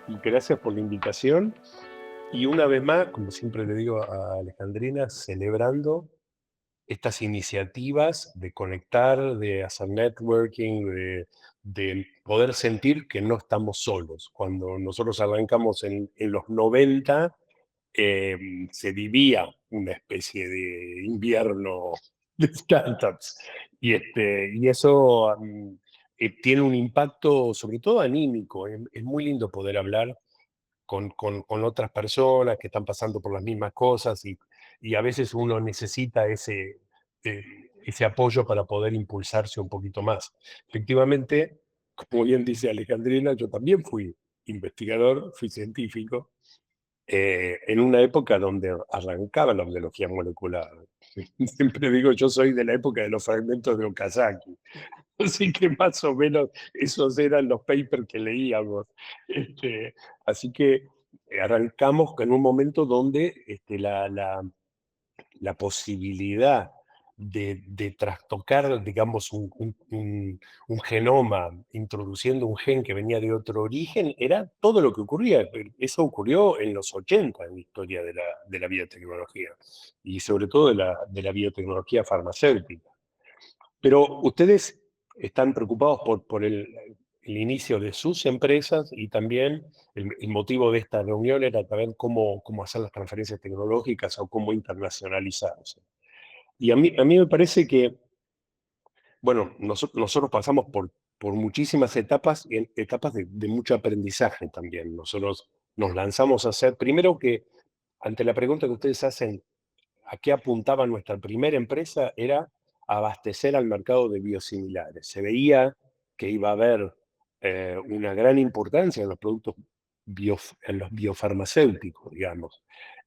y gracias por la invitación. Y una vez más, como siempre le digo a Alejandrina, celebrando estas iniciativas de conectar, de hacer networking, de poder sentir que no estamos solos. Cuando nosotros arrancamos en los 90, se vivía una especie de invierno de startups. Y eso tiene un impacto sobre todo anímico. Es muy lindo poder hablar con otras personas que están pasando por las mismas cosas y a veces uno necesita eh, ese apoyo para poder impulsarse un poquito más. Efectivamente, como bien dice Alejandrina, yo también fui investigador, fui científico, en una época donde arrancaba la biología molecular. Siempre digo, yo soy de la época de los fragmentos de Okazaki. Así que más o menos esos eran los papers que leíamos. Así que arrancamos en un momento donde la posibilidad de trastocar, digamos, un genoma, introduciendo un gen que venía de otro origen, era todo lo que ocurría. Eso ocurrió en los 80 en la historia de la biotecnología y sobre todo de la biotecnología farmacéutica. Pero ustedes están preocupados por el inicio de sus empresas y también el motivo de esta reunión era también cómo hacer las transferencias tecnológicas o cómo internacionalizarse. Y a mí me parece que, bueno, nosotros pasamos por muchísimas etapas, etapas de mucho aprendizaje también. Nosotros nos lanzamos a hacer, primero que ante la pregunta que ustedes hacen, ¿a qué apuntaba nuestra primera empresa? Era abastecer al mercado de biosimilares. Se veía que iba a haber una gran importancia en los productos en los biofarmacéuticos, digamos.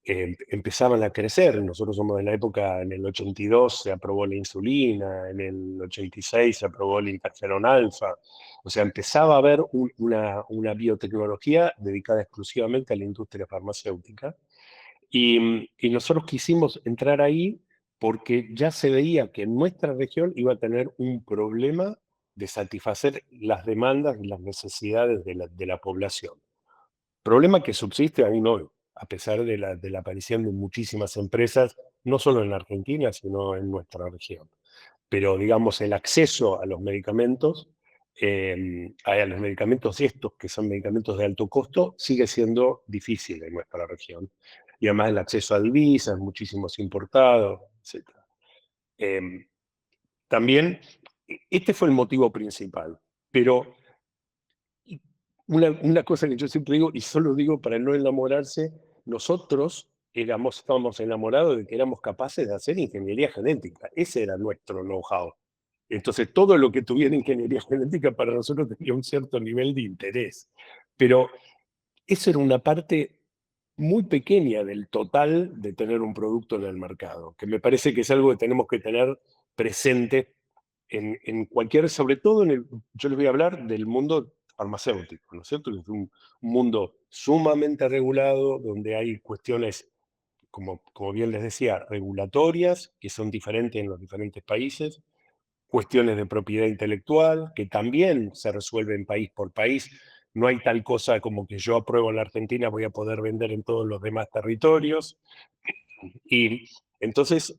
Empezaban a crecer. Nosotros somos de la época, en el 82 se aprobó la insulina, en el 86 se aprobó el interferón alfa. O sea, empezaba a haber una biotecnología dedicada exclusivamente a la industria farmacéutica y nosotros quisimos entrar ahí porque ya se veía que nuestra región iba a tener un problema de satisfacer las demandas y las necesidades de la población. Problema que subsiste aún hoy, a pesar de la aparición de muchísimas empresas, no solo en Argentina, sino en nuestra región. Pero, digamos, el acceso a los medicamentos estos, que son medicamentos de alto costo, sigue siendo difícil en nuestra región. Y además el acceso a divisas, muchísimos importados, etcétera. Em, También, este fue el motivo principal, pero una cosa que yo siempre digo, y solo digo para no enamorarse, nosotros estábamos enamorados de que éramos capaces de hacer ingeniería genética. Ese era nuestro know-how. Entonces, todo lo que tuviera ingeniería genética para nosotros tenía un cierto nivel de interés. Pero eso era una parte muy pequeña del total de tener un producto en el mercado, que me parece que es algo que tenemos que tener presente en cualquier, sobre todo yo les voy a hablar del mundo farmacéutico, ¿no es cierto? Que es un mundo sumamente regulado, donde hay cuestiones, como bien les decía, regulatorias, que son diferentes en los diferentes países, cuestiones de propiedad intelectual, que también se resuelven país por país. No hay tal cosa como que yo apruebo en la Argentina, voy a poder vender en todos los demás territorios. Y entonces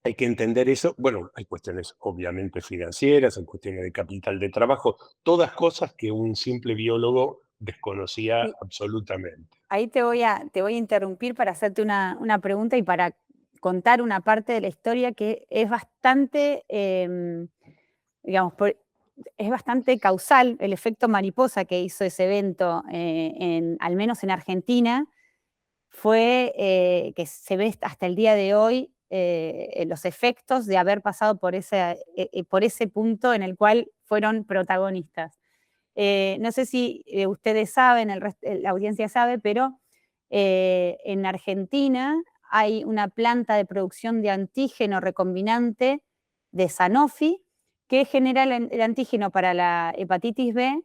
hay que entender eso. Bueno, hay cuestiones obviamente financieras, hay cuestiones de capital de trabajo, todas cosas que un simple biólogo desconocía Sí, absolutamente. ahí te voy a interrumpir para hacerte una pregunta y para contar una parte de la historia que es bastante, digamos, es bastante causal el efecto mariposa que hizo ese evento, al menos en Argentina, fue que se ve hasta el día de hoy los efectos de haber pasado por ese punto en el cual fueron protagonistas. No sé si ustedes saben, la audiencia sabe, pero en Argentina hay una planta de producción de antígeno recombinante de Sanofi que genera el antígeno para la hepatitis B,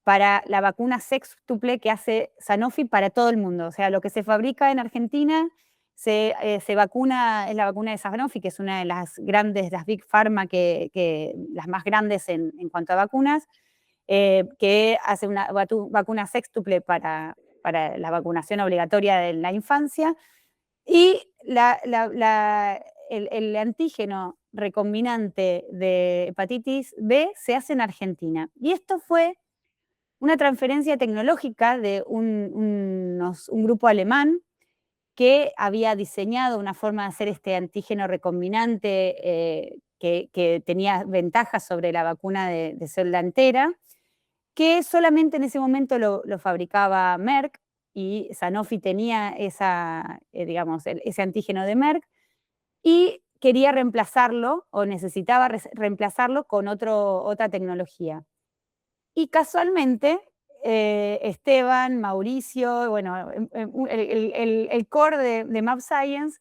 para la vacuna sextuple que hace Sanofi para todo el mundo. O sea, lo que se fabrica en Argentina se vacuna, es la vacuna de Sanofi, que es una de las grandes, las Big Pharma, las más grandes en cuanto a vacunas, que hace una vacuna sextuple para la vacunación obligatoria de la infancia, y el antígeno recombinante de hepatitis B se hace en Argentina. Y esto fue una transferencia tecnológica de un grupo alemán que había diseñado una forma de hacer este antígeno recombinante que tenía ventajas sobre la vacuna de célula entera, que solamente en ese momento lo fabricaba Merck, y Sanofi tenía digamos, ese antígeno de Merck, y quería reemplazarlo, o necesitaba reemplazarlo con otra tecnología. Y casualmente, Esteban, Mauricio, bueno, el core de mAbxience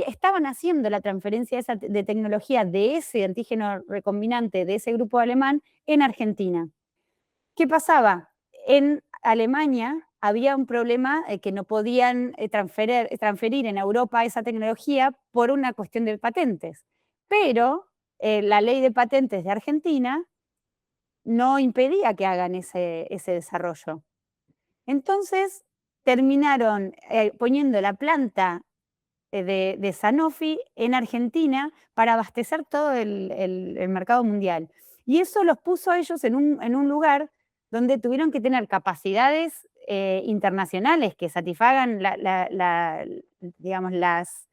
estaban haciendo la transferencia de tecnología de ese antígeno recombinante de ese grupo alemán en Argentina. ¿Qué pasaba? En Alemania había un problema que no podían transferir en Europa esa tecnología por una cuestión de patentes, pero la ley de patentes de Argentina no impedía que hagan ese desarrollo. Entonces terminaron poniendo la planta de Sanofi en Argentina para abastecer todo el mercado mundial. Y eso los puso a ellos en un lugar donde tuvieron que tener capacidades internacionales que satisfagan digamos, las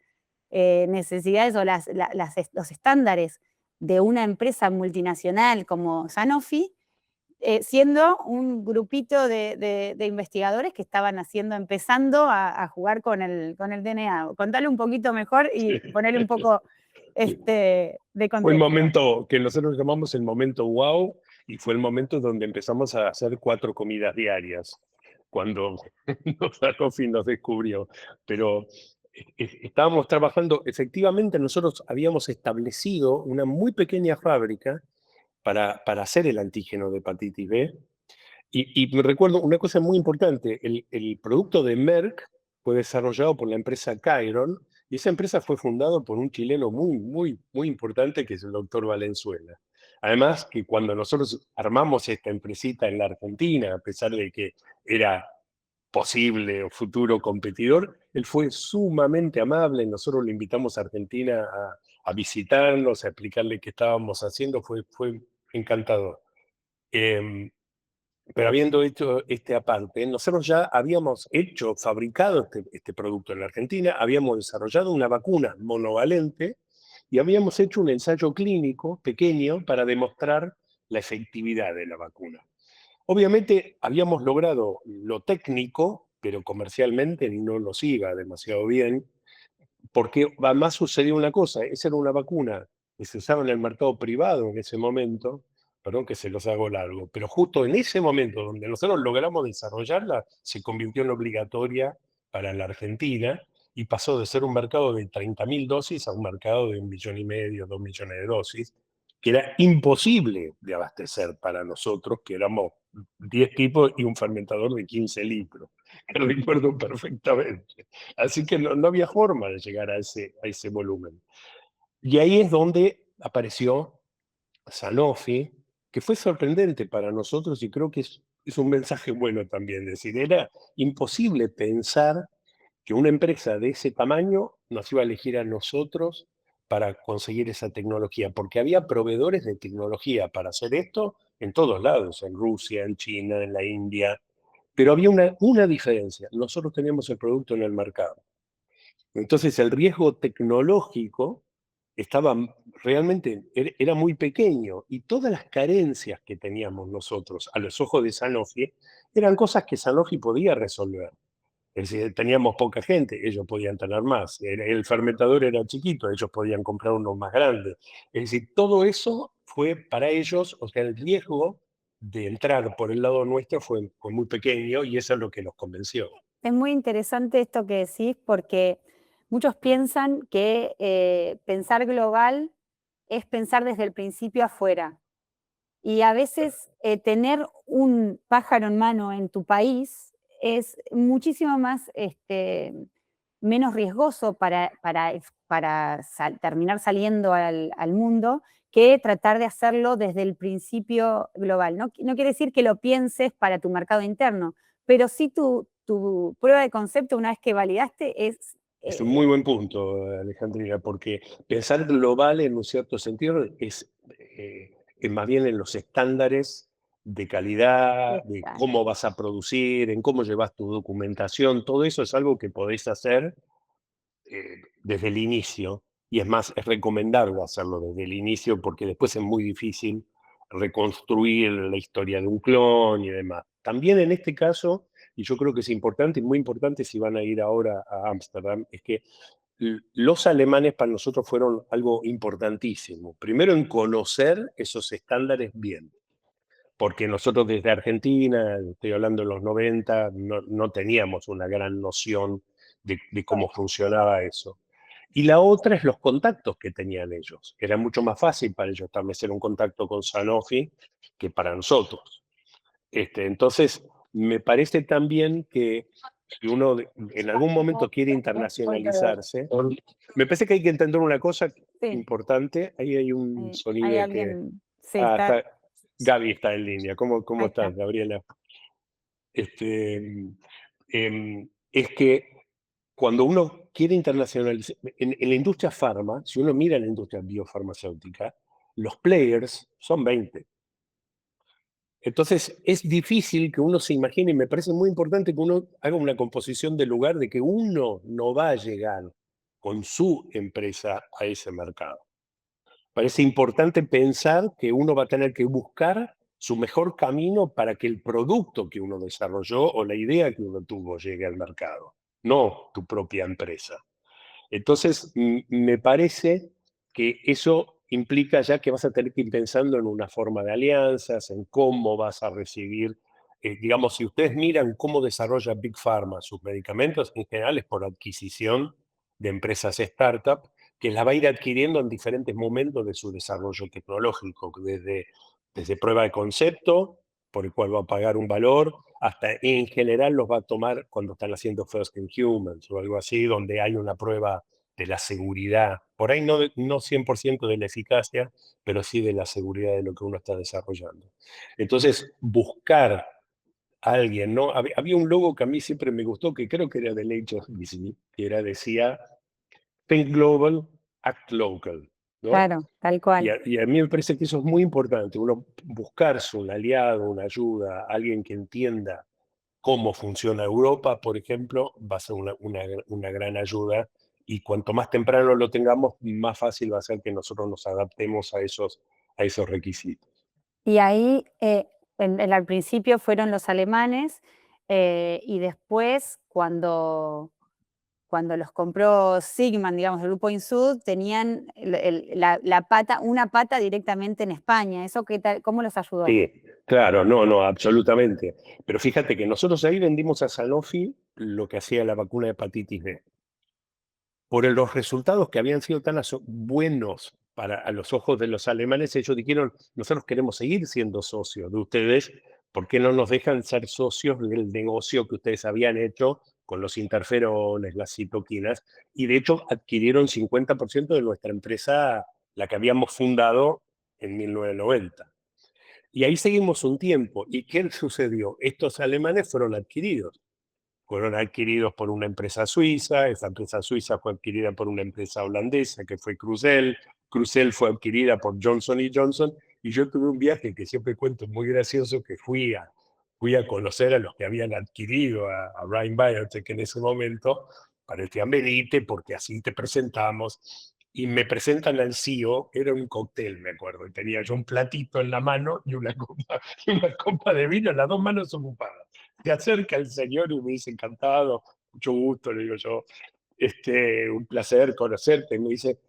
necesidades o los estándares de una empresa multinacional como Sanofi, siendo un grupito de investigadores que estaban empezando a jugar con el DNA. Contale un poquito mejor y ponerle un poco de Fue el contexto. momento que nosotros llamamos el momento wow, y fue el momento donde empezamos a hacer 4 comidas diarias, cuando Sanofi nos descubrió. Pero estábamos trabajando, efectivamente nosotros habíamos establecido una muy pequeña fábrica para hacer el antígeno de hepatitis B. Y me recuerdo una cosa muy importante, el producto de Merck fue desarrollado por la empresa Chiron, y esa empresa fue fundada por un chileno muy, muy, muy importante, que es el doctor Valenzuela. Además, que cuando nosotros armamos esta empresita en la Argentina, a pesar de que era posible o futuro competidor, él fue sumamente amable, nosotros lo invitamos a Argentina a visitarnos, a explicarle qué estábamos haciendo, fue encantador. Em, pero habiendo hecho este aparte, nosotros ya habíamos fabricado este producto en la Argentina, habíamos desarrollado una vacuna monovalente y habíamos hecho un ensayo clínico pequeño para demostrar la efectividad de la vacuna. Obviamente habíamos logrado lo técnico, pero comercialmente no nos iba demasiado bien, porque además sucedió una cosa, esa era una vacuna que se usaba en el mercado privado en ese momento, perdón que se los hago largo, pero justo en ese momento donde nosotros logramos desarrollarla, se convirtió en obligatoria para la Argentina y pasó de ser un mercado de 30.000 dosis a un mercado de 1,5 millones, 2 millones de dosis, que era imposible de abastecer para nosotros, que éramos 10 tipos y un fermentador de 15 litros, que recuerdo perfectamente. Así que no había forma de llegar a ese volumen. Y ahí es donde apareció Sanofi, que fue sorprendente para nosotros, y creo que es un mensaje bueno también. Es decir, era imposible pensar que una empresa de ese tamaño nos iba a elegir a nosotros para conseguir esa tecnología, porque había proveedores de tecnología para hacer esto en todos lados, en Rusia, en China, en la India, pero había una diferencia: nosotros teníamos el producto en el mercado. Entonces el riesgo tecnológico estaba realmente, era muy pequeño, y todas las carencias que teníamos nosotros a los ojos de Sanofi eran cosas que Sanofi podía resolver. Es decir, teníamos poca gente, ellos podían tener más. El fermentador era chiquito, ellos podían comprar uno más grande. Es decir, todo eso fue para ellos, o sea, el riesgo de entrar por el lado nuestro fue muy pequeño, y eso es lo que los convenció. Es muy interesante esto que decís, porque muchos piensan que pensar global es pensar desde el principio afuera. Y a veces tener un pájaro en mano en tu país es muchísimo más, menos riesgoso para terminar saliendo al mundo, que tratar de hacerlo desde el principio global. No quiere decir que lo pienses para tu mercado interno, pero sí tu prueba de concepto, una vez que validaste, es... Es un muy buen punto, Alejandrina, porque pensar global en un cierto sentido es más bien en los estándares de calidad, de Exacto. cómo vas a producir, en cómo llevas tu documentación, todo eso es algo que podés hacer desde el inicio, y es más, es recomendable hacerlo desde el inicio porque después es muy difícil reconstruir la historia de un clon y demás. También en este caso, y yo creo que es importante y muy importante si van a ir ahora a Ámsterdam, es que los alemanes para nosotros fueron algo importantísimo. Primero en conocer esos estándares bien, porque nosotros desde Argentina, estoy hablando de los 90, no teníamos una gran noción de cómo funcionaba eso. Y la otra es los contactos que tenían ellos. Era mucho más fácil para ellos establecer un contacto con Sanofi que para nosotros. Entonces, me parece también que si uno en algún momento quiere internacionalizarse, me parece que hay que entender una cosa Sí, importante. Ahí hay un hay sonido que... alguien, sí, Ah, está, Gaby está en línea. ¿Cómo ahí estás, está. Gabriela? Es que cuando uno quiere internacionalizar, en la industria farma, si uno mira la industria biofarmacéutica, los players son 20. Entonces es difícil que uno se imagine, y me parece muy importante que uno haga una composición del lugar de que uno no va a llegar con su empresa a ese mercado. Parece importante pensar que uno va a tener que buscar su mejor camino para que el producto que uno desarrolló o la idea que uno tuvo llegue al mercado, no tu propia empresa. Entonces, me parece que eso implica ya que vas a tener que ir pensando en una forma de alianzas, en cómo vas a recibir, digamos, si ustedes miran cómo desarrolla Big Pharma sus medicamentos, en general es por adquisición de empresas startup, que las va a ir adquiriendo en diferentes momentos de su desarrollo tecnológico, desde prueba de concepto, por el cual va a pagar un valor, hasta en general los va a tomar cuando están haciendo First in Humans o algo así, donde hay una prueba de la seguridad, por ahí no 100% de la eficacia, pero sí de la seguridad de lo que uno está desarrollando. Entonces, buscar a alguien, ¿no? Había un logo que a mí siempre me gustó, que creo que era de Nature Disney, que decía, Think Global, Act Local, ¿no? Claro, tal cual. Y a mí me parece que eso es muy importante, uno buscarse un aliado, una ayuda, alguien que entienda cómo funciona Europa, por ejemplo, va a ser una gran ayuda, y cuanto más temprano lo tengamos, más fácil va a ser que nosotros nos adaptemos a esos requisitos. Y ahí, al principio fueron los alemanes, y después cuando los compró Sigman, digamos, el grupo Insud, tenían la pata, una pata directamente en España. ¿Eso qué tal? ¿Cómo los ayudó? Sí, claro, no, absolutamente. Pero fíjate que nosotros ahí vendimos a Sanofi lo que hacía la vacuna de hepatitis B. Por los resultados que habían sido tan buenos a los ojos de los alemanes, ellos dijeron, nosotros queremos seguir siendo socios de ustedes, ¿por qué no nos dejan ser socios del negocio que ustedes habían hecho con los interferones, las citoquinas? Y de hecho adquirieron 50% de nuestra empresa, la que habíamos fundado en 1990. Y ahí seguimos un tiempo. ¿Y qué sucedió? Estos alemanes fueron adquiridos por una empresa suiza, esa empresa suiza fue adquirida por una empresa holandesa que fue Cruzel, Cruzel fue adquirida por Johnson Johnson, y yo tuve un viaje que siempre cuento muy gracioso, que fui a conocer a los que habían adquirido a Ryan Biotech en ese momento, parecían venite porque así te presentamos, y me presentan al CEO, era un cóctel, me acuerdo, y tenía yo un platito en la mano y una copa, y una copa de vino, las dos manos ocupadas. Se acerca el señor y me dice, encantado, mucho gusto, le digo yo, un placer conocerte. Y me dice,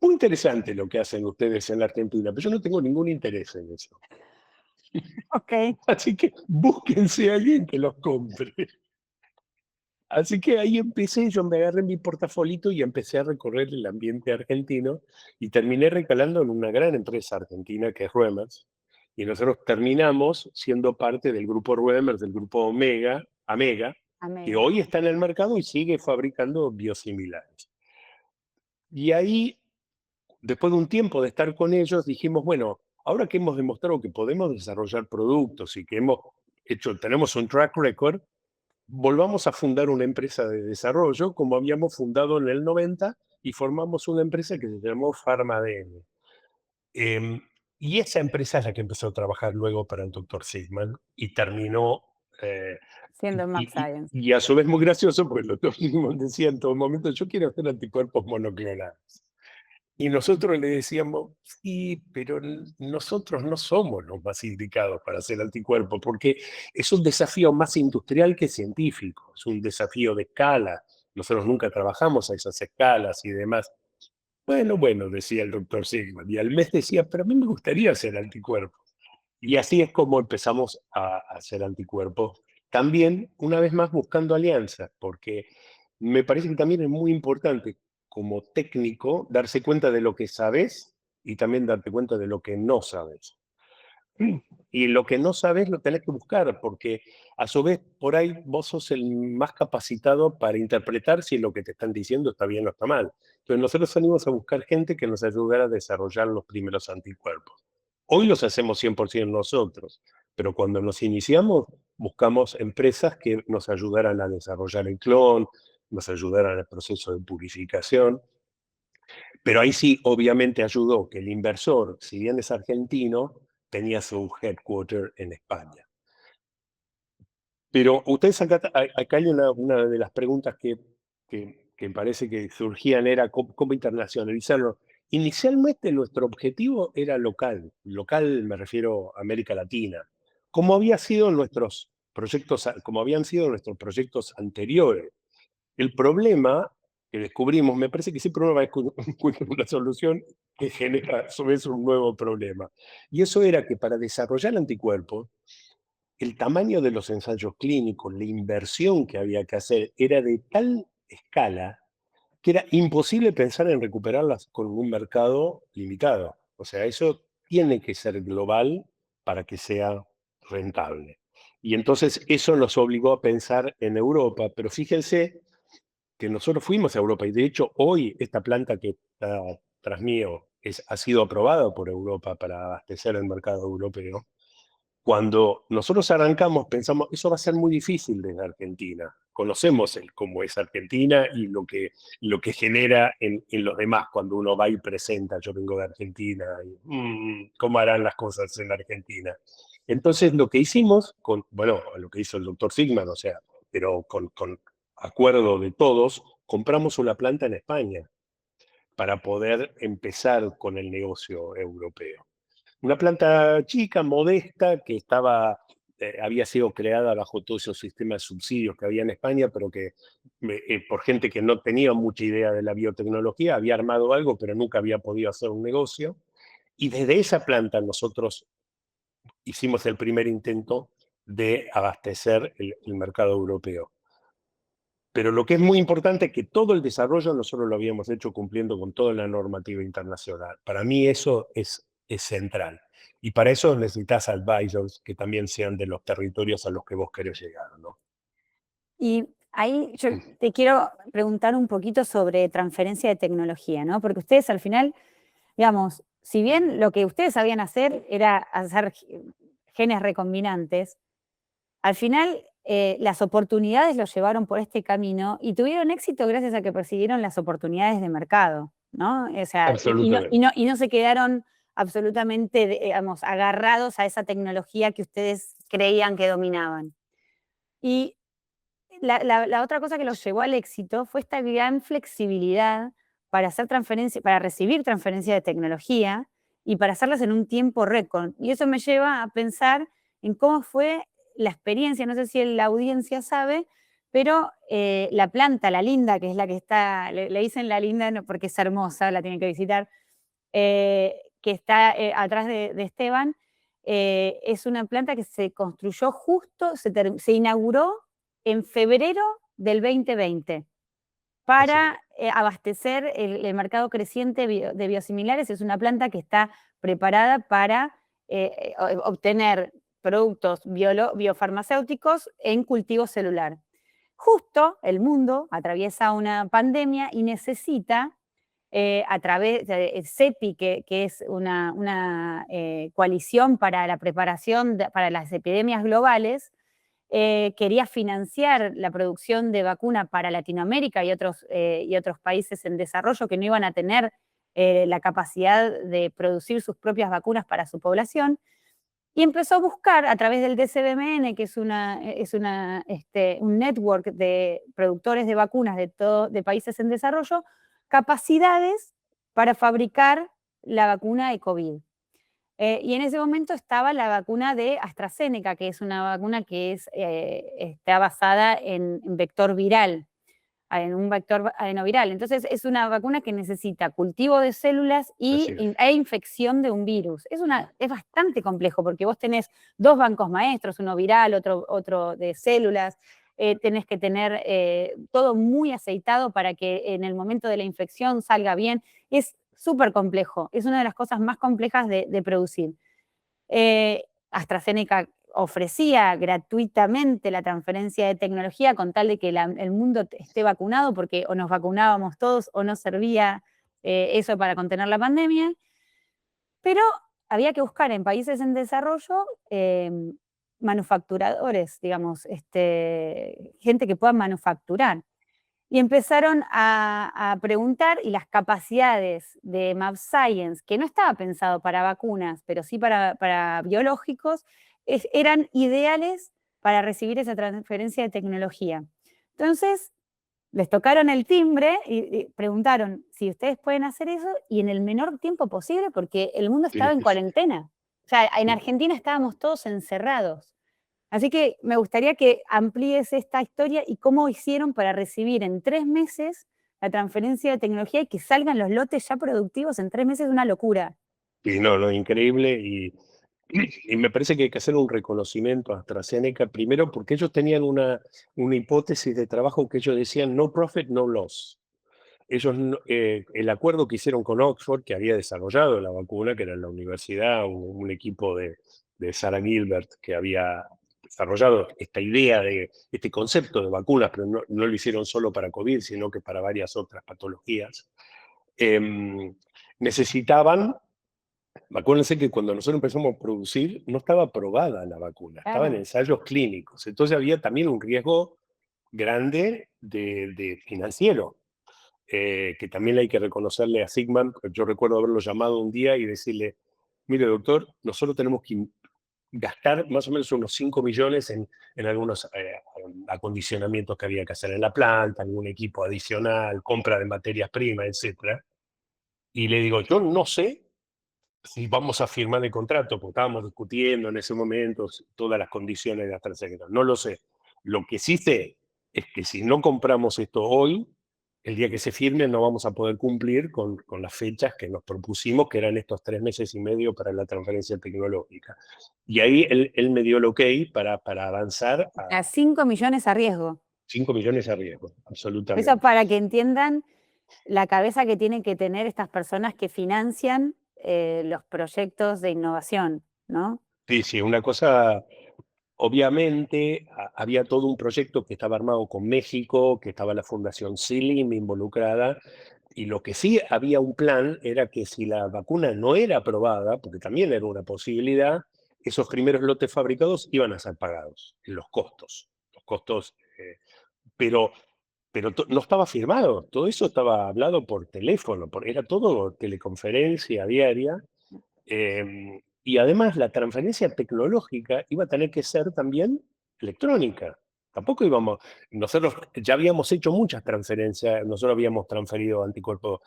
muy interesante lo que hacen ustedes en la Argentina, pero yo no tengo ningún interés en eso. Ok. Así que búsquense a alguien que los compre. Así que ahí empecé, yo me agarré mi portafolito y empecé a recorrer el ambiente argentino, y terminé recalando en una gran empresa argentina que es Ruemers, y nosotros terminamos siendo parte del grupo Ruemers, del grupo Amega, que Amiga. hoy está en el mercado y sigue fabricando biosimilares. Y ahí después de un tiempo de estar con ellos, dijimos, bueno, ahora que hemos demostrado que podemos desarrollar productos y que tenemos un track record, volvamos a fundar una empresa de desarrollo como habíamos fundado en el 90 y formamos una empresa que se llamó PharmaDN. Em, y esa empresa es la que empezó a trabajar luego para el doctor Sigman y terminó, eh, Siendo Map Science. y a su vez muy gracioso, porque el doctor Sigman decía en todo momento, yo quiero hacer anticuerpos monoclonales. Y nosotros le decíamos, sí, pero nosotros no somos los más indicados para hacer anticuerpos, porque es un desafío más industrial que científico, es un desafío de escala. Nosotros nunca trabajamos a esas escalas y demás. Bueno, decía el doctor Sigman, y al mes decía, pero a mí me gustaría hacer anticuerpos. Y así es como empezamos a hacer anticuerpos. También, una vez más, buscando alianzas, porque me parece que también es muy importante como técnico darse cuenta de lo que sabes y también darte cuenta de lo que no sabes. Y lo que no sabes lo tenés que buscar, porque a su vez por ahí vos sos el más capacitado para interpretar si lo que te están diciendo está bien o está mal. Entonces nosotros salimos a buscar gente que nos ayudara a desarrollar los primeros anticuerpos. Hoy los hacemos 100% nosotros, pero cuando nos iniciamos buscamos empresas que nos ayudaran a desarrollar el clon, nos ayudaran en el proceso de purificación. Pero ahí sí, obviamente ayudó que el inversor, si bien es argentino, tenía su headquarter en España. Pero ustedes acá hay una de las preguntas que parece que surgían era cómo internacionalizarlo. Inicialmente nuestro objetivo era local me refiero a América Latina, como había sido nuestros proyectos, como habían sido nuestros proyectos anteriores. El problema que descubrimos, me parece que ese problema es una solución que genera a su vez un nuevo problema. Y eso era que para desarrollar anticuerpos, el tamaño de los ensayos clínicos, la inversión que había que hacer era de tal escala que era imposible pensar en recuperarlas con un mercado limitado. O sea, eso tiene que ser global para que sea rentable. Y entonces eso nos obligó a pensar en Europa, pero fíjense que nosotros fuimos a Europa y de hecho hoy esta planta que está tras mío ha sido aprobada por Europa para abastecer el mercado europeo. Cuando nosotros arrancamos pensamos, eso va a ser muy difícil desde Argentina. Conocemos cómo es Argentina y lo que genera en los demás cuando uno va y presenta, yo vengo de Argentina, y, ¿cómo harán las cosas en Argentina? Entonces lo que hicimos, bueno, lo que hizo el doctor Sigman, o sea, pero con acuerdo de todos, compramos una planta en España para poder empezar con el negocio europeo. Una planta chica, modesta, que había sido creada bajo todo ese sistema de subsidios que había en España, pero que por gente que no tenía mucha idea de la biotecnología, había armado algo, pero nunca había podido hacer un negocio. Y desde esa planta nosotros hicimos el primer intento de abastecer el mercado europeo. Pero lo que es muy importante es que todo el desarrollo nosotros lo habíamos hecho cumpliendo con toda la normativa internacional. Para mí eso es central. Y para eso necesitas advisors que también sean de los territorios a los que vos querés llegar, ¿no? Y ahí yo te quiero preguntar un poquito sobre transferencia de tecnología, ¿no? Porque ustedes al final, digamos, si bien lo que ustedes sabían hacer era hacer genes recombinantes, al final las oportunidades los llevaron por este camino y tuvieron éxito gracias a que persiguieron las oportunidades de mercado, ¿no? O sea, Absolutamente. y no se quedaron absolutamente, digamos, agarrados a esa tecnología que ustedes creían que dominaban. Y la otra cosa que los llevó al éxito fue esta gran flexibilidad para hacer transferencia, para recibir transferencia de tecnología y para hacerlas en un tiempo récord. Y eso me lleva a pensar en cómo fue la experiencia, no sé si la audiencia sabe, pero la planta, la linda, que es la que está, le dicen la linda porque es hermosa, la tienen que visitar, que está atrás de Esteban, es una planta que se construyó justo, se inauguró en febrero del 2020 para abastecer el mercado creciente de biosimilares. Es una planta que está preparada para obtener productos biofarmacéuticos en cultivo celular. Justo el mundo atraviesa una pandemia y necesita a través de CEPI, que es una coalición para la preparación para las epidemias globales, quería financiar la producción de vacuna para Latinoamérica y otros países en desarrollo que no iban a tener la capacidad de producir sus propias vacunas para su población, y empezó a buscar a través del DCBMN, que es un network de productores de vacunas de países en desarrollo, capacidades para fabricar la vacuna de COVID. Y en ese momento estaba la vacuna de AstraZeneca, que es una vacuna que está basada en vector viral, en un vector adenoviral. Entonces es una vacuna que necesita cultivo de células Así es. e infección de un virus. Es bastante complejo porque vos tenés dos bancos maestros, uno viral, otro de células. Tenés que tener todo muy aceitado para que en el momento de la infección salga bien. Es súper complejo, es una de las cosas más complejas de producir. AstraZeneca ofrecía gratuitamente la transferencia de tecnología con tal de que el mundo esté vacunado, porque o nos vacunábamos todos o no servía eso para contener la pandemia, pero había que buscar en países en desarrollo manufacturadores, digamos, gente que pueda manufacturar. Y empezaron a preguntar, y las capacidades de mAbxience, que no estaba pensado para vacunas, pero sí para biológicos, eran ideales para recibir esa transferencia de tecnología. Entonces, les tocaron el timbre y preguntaron si ustedes pueden hacer eso y en el menor tiempo posible, porque el mundo estaba Tienes en que ser. cuarentena. O sea, en Sí. Argentina estábamos todos encerrados. Así que me gustaría que amplíes esta historia y cómo hicieron para recibir en 3 meses la transferencia de tecnología y que salgan los lotes ya productivos en 3 meses, es una locura. Y no, no, increíble. Y me parece que hay que hacer un reconocimiento a AstraZeneca, primero porque ellos tenían una hipótesis de trabajo que ellos decían no profit, no loss. El acuerdo que hicieron con Oxford, que había desarrollado la vacuna, que era la universidad, un equipo de Sarah Gilbert, que había desarrollado esta idea de este concepto de vacunas, pero no lo hicieron solo para COVID, sino que para varias otras patologías. Em, necesitaban, acuérdense que cuando nosotros empezamos a producir, no estaba aprobada la vacuna, estaba en Claro. ensayos clínicos. Entonces había también un riesgo grande de financiero, que también hay que reconocerle a Sigman. Yo recuerdo haberlo llamado un día y decirle, mire doctor, nosotros tenemos que gastar más o menos unos 5 millones en algunos acondicionamientos que había que hacer en la planta, algún equipo adicional, compra de materias primas, etcétera. Y le digo, yo no sé si vamos a firmar el contrato, porque estábamos discutiendo en ese momento todas las condiciones de AstraZeneca. No lo sé. Lo que sí sé es que si no compramos esto hoy, el día que se firme no vamos a poder cumplir con las fechas que nos propusimos, que eran estos 3 meses y medio para la transferencia tecnológica. Y ahí él me dio el ok para avanzar A a 5 millones a riesgo. 5 millones a riesgo, Eso absolutamente. para que entiendan la cabeza que tienen que tener estas personas que financian los proyectos de innovación, ¿no? Sí, sí, una cosa. Obviamente, había todo un proyecto que estaba armado con México, que estaba la Fundación Silim involucrada, y lo que sí había un plan era que si la vacuna no era aprobada, porque también era una posibilidad, esos primeros lotes fabricados iban a ser pagados, los costos, pero, no estaba firmado, todo eso estaba hablado por teléfono, era todo teleconferencia diaria, y además la transferencia tecnológica iba a tener que ser también electrónica. Tampoco íbamos, nosotros ya habíamos hecho muchas transferencias, nosotros habíamos transferido anticuerpos,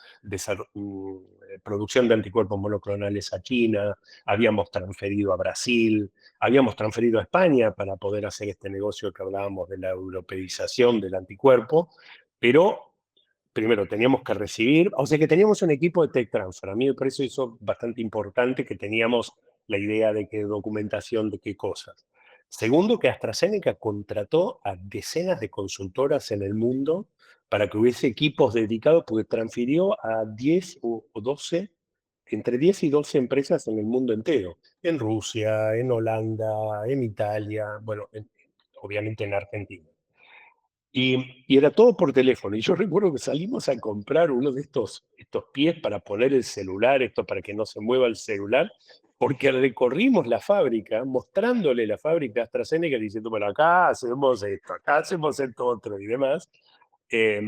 producción de anticuerpos monoclonales a China, habíamos transferido a Brasil, habíamos transferido a España para poder hacer este negocio que hablábamos de la europeización del anticuerpo, pero primero teníamos que recibir, o sea que teníamos un equipo de tech transfer. A mí me parece eso bastante importante, que teníamos la idea de qué documentación, de qué cosas. Segundo, que AstraZeneca contrató a decenas de consultoras en el mundo para que hubiese equipos dedicados, porque transfirió a 10 o 12, entre 10 y 12 empresas en el mundo entero, en Rusia, en Holanda, en Italia, bueno, obviamente en Argentina. Y era todo por teléfono. Y yo recuerdo que salimos a comprar uno de estos pies para poner el celular, esto para que no se mueva el celular, porque recorrimos la fábrica, mostrándole la fábrica a AstraZeneca, diciendo, bueno, acá hacemos esto, acá hacemos esto otro y demás. Eh,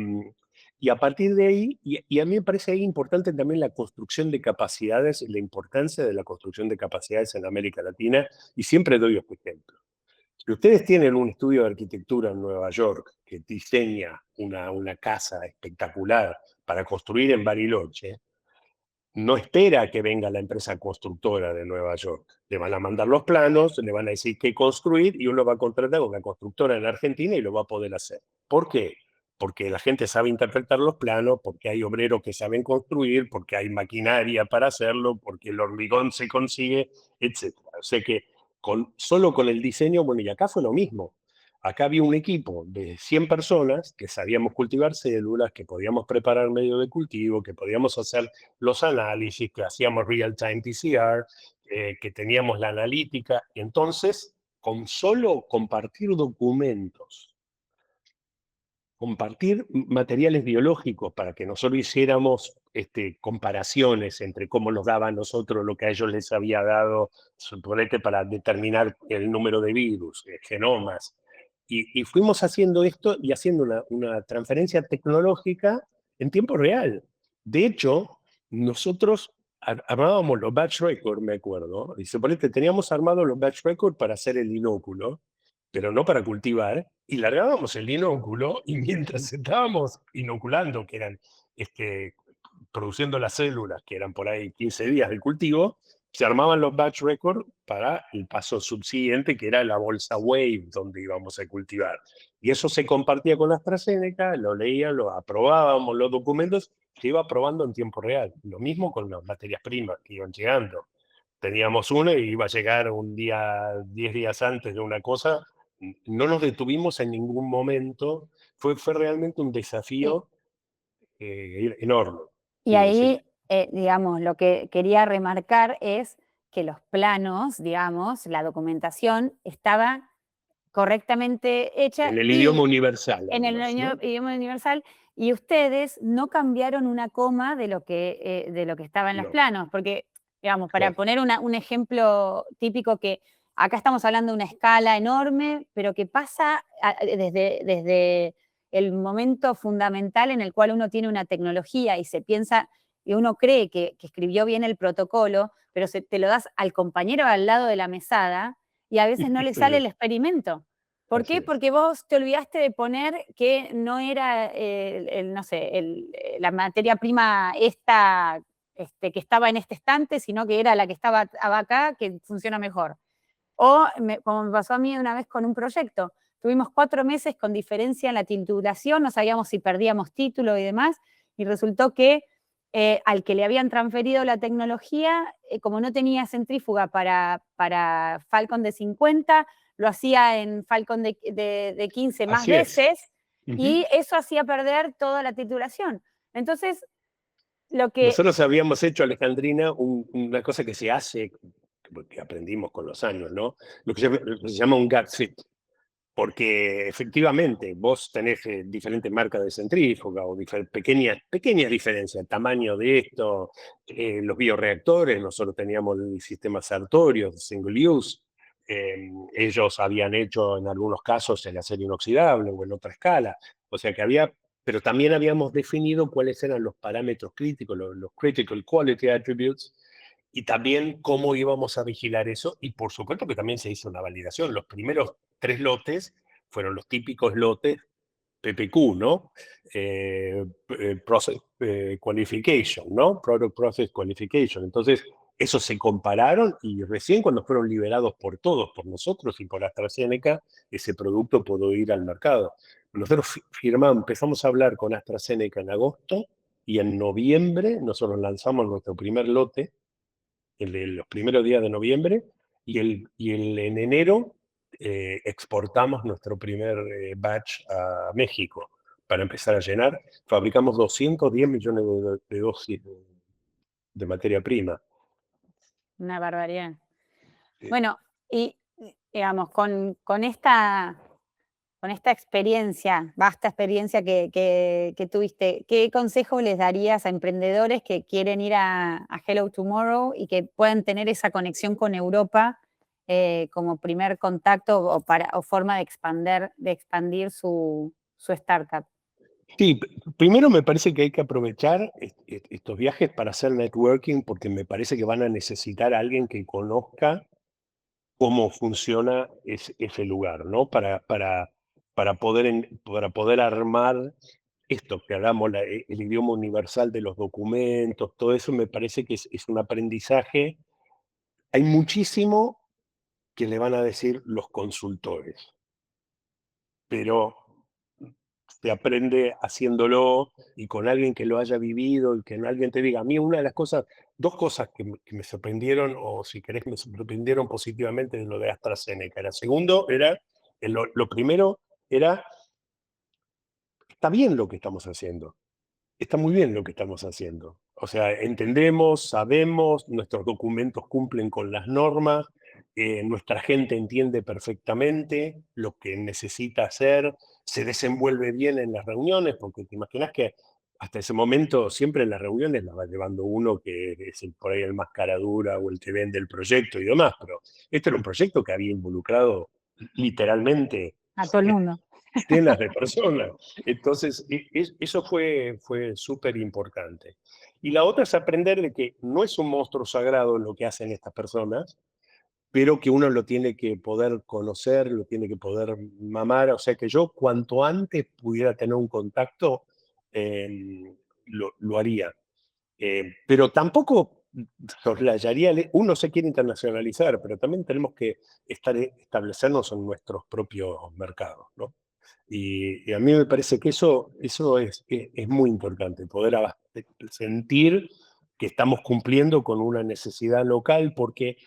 y a partir de ahí, y a mí me parece ahí importante también la construcción de capacidades, la importancia de la construcción de capacidades en América Latina, y siempre doy este ejemplo. Si ustedes tienen un estudio de arquitectura en Nueva York que diseña una casa espectacular para construir en Bariloche, no espera que venga la empresa constructora de Nueva York. Le van a mandar los planos, le van a decir qué construir y uno va a contratar con la constructora en Argentina y lo va a poder hacer. ¿Por qué? Porque la gente sabe interpretar los planos, porque hay obreros que saben construir, porque hay maquinaria para hacerlo, porque el hormigón se consigue, etcétera. O sea que solo con el diseño, bueno, y acá fue lo mismo. Acá había un equipo de 100 personas que sabíamos cultivar células, que podíamos preparar medio de cultivo, que podíamos hacer los análisis, que hacíamos real-time PCR, que teníamos la analítica. Entonces, con solo compartir documentos, compartir materiales biológicos para que nosotros hiciéramos comparaciones entre cómo nos daba a nosotros lo que a ellos les había dado, suponete, para determinar el número de virus, genomas. Y fuimos haciendo esto y haciendo una transferencia tecnológica en tiempo real. De hecho, nosotros armábamos los batch record, me acuerdo, y suponete, teníamos armados los batch record para hacer el inóculo, pero no para cultivar, y largábamos el inóculo y mientras estábamos inoculando, que eran produciendo las células, que eran por ahí 15 días de cultivo, se armaban los batch record para el paso subsiguiente, que era la bolsa Wave, donde íbamos a cultivar. Y eso se compartía con AstraZeneca, lo leían, lo aprobábamos los documentos, se iba aprobando en tiempo real. Lo mismo con las materias primas que iban llegando. Teníamos una y iba a llegar un día, 10 días antes de una cosa. No nos detuvimos en ningún momento. Fue realmente un Y, desafío enorme. y Sí, decime. ahí, digamos, lo que quería remarcar es que los planos, digamos, la documentación estaba correctamente hecha En el idioma y universal, en el además, ¿no? idioma universal, y ustedes no cambiaron una coma de lo que estaba en los No, planos, porque, digamos, para claro. poner un ejemplo típico que acá estamos hablando de una escala enorme, pero que pasa desde el momento fundamental en el cual uno tiene una tecnología y se piensa y uno cree que escribió bien el protocolo, pero te lo das al compañero al lado de la mesada y a veces no le sale el experimento. ¿Por Así qué? es. Porque vos te olvidaste de poner que no era, no sé, la materia prima esta, que estaba en este estante, sino que era la que estaba acá, que funciona mejor. O, como me pasó a mí una vez con un proyecto, tuvimos 4 meses con diferencia en la titulación, no sabíamos si perdíamos título y demás, y resultó que al que le habían transferido la tecnología, como no tenía centrífuga para Falcon de 50, lo hacía en Falcon de 15 más Así es. veces, Ujú. y eso hacía perder toda la titulación. Entonces, lo que... Nosotros habíamos hecho, Alejandrina, una cosa que se hace, que aprendimos con los años, ¿no? Lo que se llama un gut fit. Porque efectivamente vos tenés diferentes marcas de centrífuga o pequeñas diferencias, tamaño de esto, los bioreactores, nosotros teníamos el sistema Sartorius, single use, ellos habían hecho en algunos casos el acero inoxidable o en otra escala, o sea que pero también habíamos definido cuáles eran los parámetros críticos, los critical quality attributes, y también cómo íbamos a vigilar eso, y por supuesto que también se hizo una validación. Los primeros 3 lotes fueron los típicos lotes PPQ, ¿no? Process Qualification, ¿no? Product Process Qualification. Entonces, esos se compararon y recién cuando fueron liberados por todos, por nosotros y por AstraZeneca, ese producto pudo ir al mercado. Nosotros empezamos a hablar con AstraZeneca en agosto y en noviembre nosotros lanzamos nuestro primer lote los primeros días de noviembre, en enero exportamos nuestro primer batch a México para empezar a llenar. Fabricamos 210 millones de dosis de materia prima. Una barbaridad. Eh, Bueno, y digamos, con esta con esta experiencia, vasta experiencia que tuviste, ¿qué consejo les darías a emprendedores que quieren ir a Hello Tomorrow y que puedan tener esa conexión con Europa como primer contacto o forma de expandir su startup? Sí, primero me parece que hay que aprovechar estos viajes para hacer networking porque me parece que van a necesitar a alguien que conozca cómo funciona ese lugar, ¿no? Para poder armar esto que hablamos, el idioma universal de los documentos, todo eso me parece que es un aprendizaje. Hay muchísimo que le van a decir los consultores, pero se aprende haciéndolo y con alguien que lo haya vivido y que alguien te diga. A mí una de las cosas, dos cosas que me sorprendieron, o si querés me sorprendieron positivamente de lo de AstraZeneca. La segundo era, lo primero era, está bien lo que estamos haciendo. Está muy bien lo que estamos haciendo. O sea, entendemos, sabemos, nuestros documentos cumplen con las normas, nuestra gente entiende perfectamente lo que necesita hacer, se desenvuelve bien en las reuniones, porque te imaginas que hasta ese momento siempre en las reuniones las va llevando uno que es por ahí el más cara dura o el que vende el proyecto y demás, pero este era un proyecto que había involucrado literalmente A todo el mundo. decenas de personas. Entonces, eso fue súper importante. Y la otra es aprender de que no es un monstruo sagrado lo que hacen estas personas, pero que uno lo tiene que poder conocer, lo tiene que poder mamar. O sea que yo cuanto antes pudiera tener un contacto, lo haría. Pero tampoco soslayaría, uno se quiere internacionalizar, pero también tenemos que establecernos en nuestros propios mercados, ¿no? Y a mí me parece que eso es muy importante, poder sentir que estamos cumpliendo con una necesidad local, porque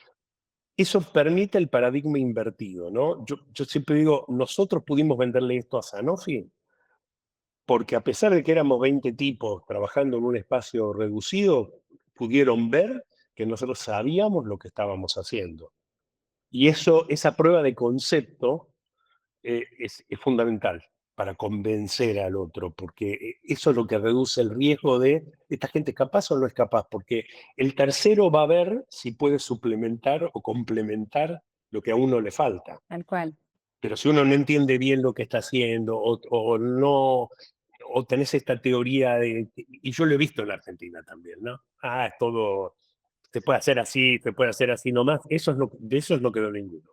eso permite el paradigma invertido, ¿no? Yo siempre digo, nosotros pudimos venderle esto a Sanofi porque a pesar de que éramos 20 tipos trabajando en un espacio reducido, pudieron ver que nosotros sabíamos lo que estábamos haciendo. Y esa prueba de concepto es fundamental para convencer al otro, porque eso es lo que reduce el riesgo de esta gente es capaz o no es capaz, porque el tercero va a ver si puede suplementar o complementar lo que a uno le falta. Tal cual. Pero si uno no entiende bien lo que está haciendo o no, o tenés esta teoría y yo lo he visto en la Argentina también, ¿no? Es todo, se puede hacer así nomás, de eso es lo que no ninguno.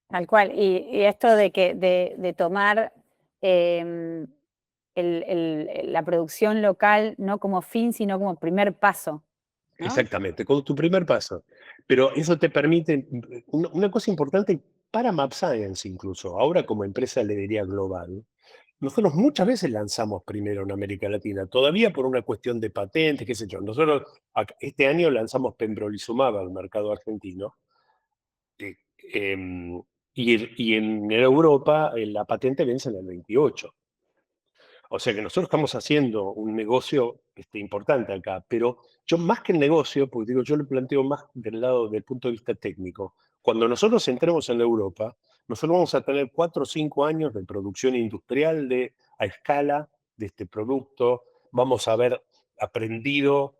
Tal cual. Y esto de tomar em, la producción local no como fin, sino como primer paso, ¿no? Exactamente, con tu primer paso. Pero eso te permite, una cosa importante para Map Science incluso, ahora como empresa le diría global, nosotros muchas veces lanzamos primero en América Latina, todavía por una cuestión de patentes, qué sé yo. Nosotros este año lanzamos pembrolizumab al mercado argentino, eh, em, y en Europa la patente vence en el 28. O sea que nosotros estamos haciendo un negocio importante acá, pero yo más que el negocio, porque digo, yo lo planteo más del lado del punto de vista técnico. Cuando nosotros entremos en Europa, nosotros vamos a tener 4 o 5 años de producción industrial a escala de este producto, vamos a haber aprendido,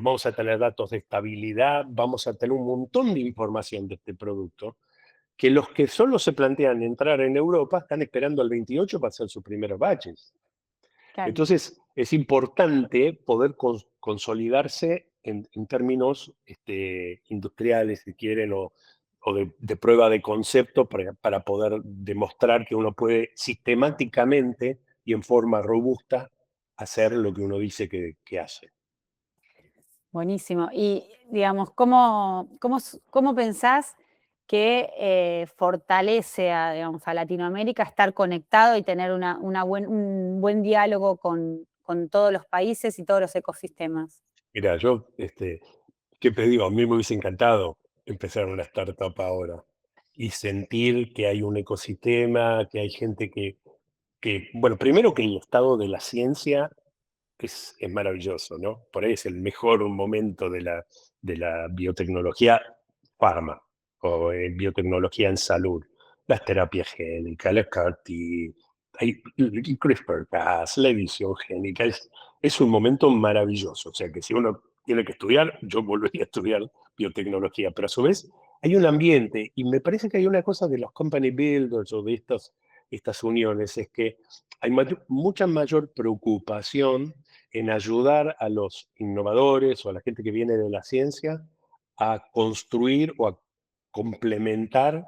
vamos a tener datos de estabilidad, vamos a tener un montón de información de este producto, que los que solo se plantean entrar en Europa están esperando al 28 para hacer sus primeros batches. Claro. Entonces, es importante poder consolidarse en términos industriales, si quieren, o de prueba de concepto para poder demostrar que uno puede sistemáticamente y en forma robusta hacer lo que uno dice que hace. Buenísimo. Y, digamos, ¿cómo pensás que fortalece digamos, a Latinoamérica estar conectado y tener un buen diálogo con todos los países y todos los ecosistemas? Mira, yo, ¿qué te digo? A mí me hubiese encantado empezar una startup ahora y sentir que hay un ecosistema, que hay gente bueno, primero que el estado de la ciencia es maravilloso, ¿no? Por ahí es el mejor momento de la biotecnología farma o biotecnología en salud. las terapias génicas, las CAR-T, el CRISPR-Cas, la edición génica, es un momento maravilloso. O sea que si uno tiene que estudiar, yo volvería a estudiar biotecnología, pero a su vez hay un ambiente, y me parece que hay una cosa de los company builders o de estas uniones, es que hay mucha mayor preocupación en ayudar a los innovadores o a la gente que viene de la ciencia a construir o a complementar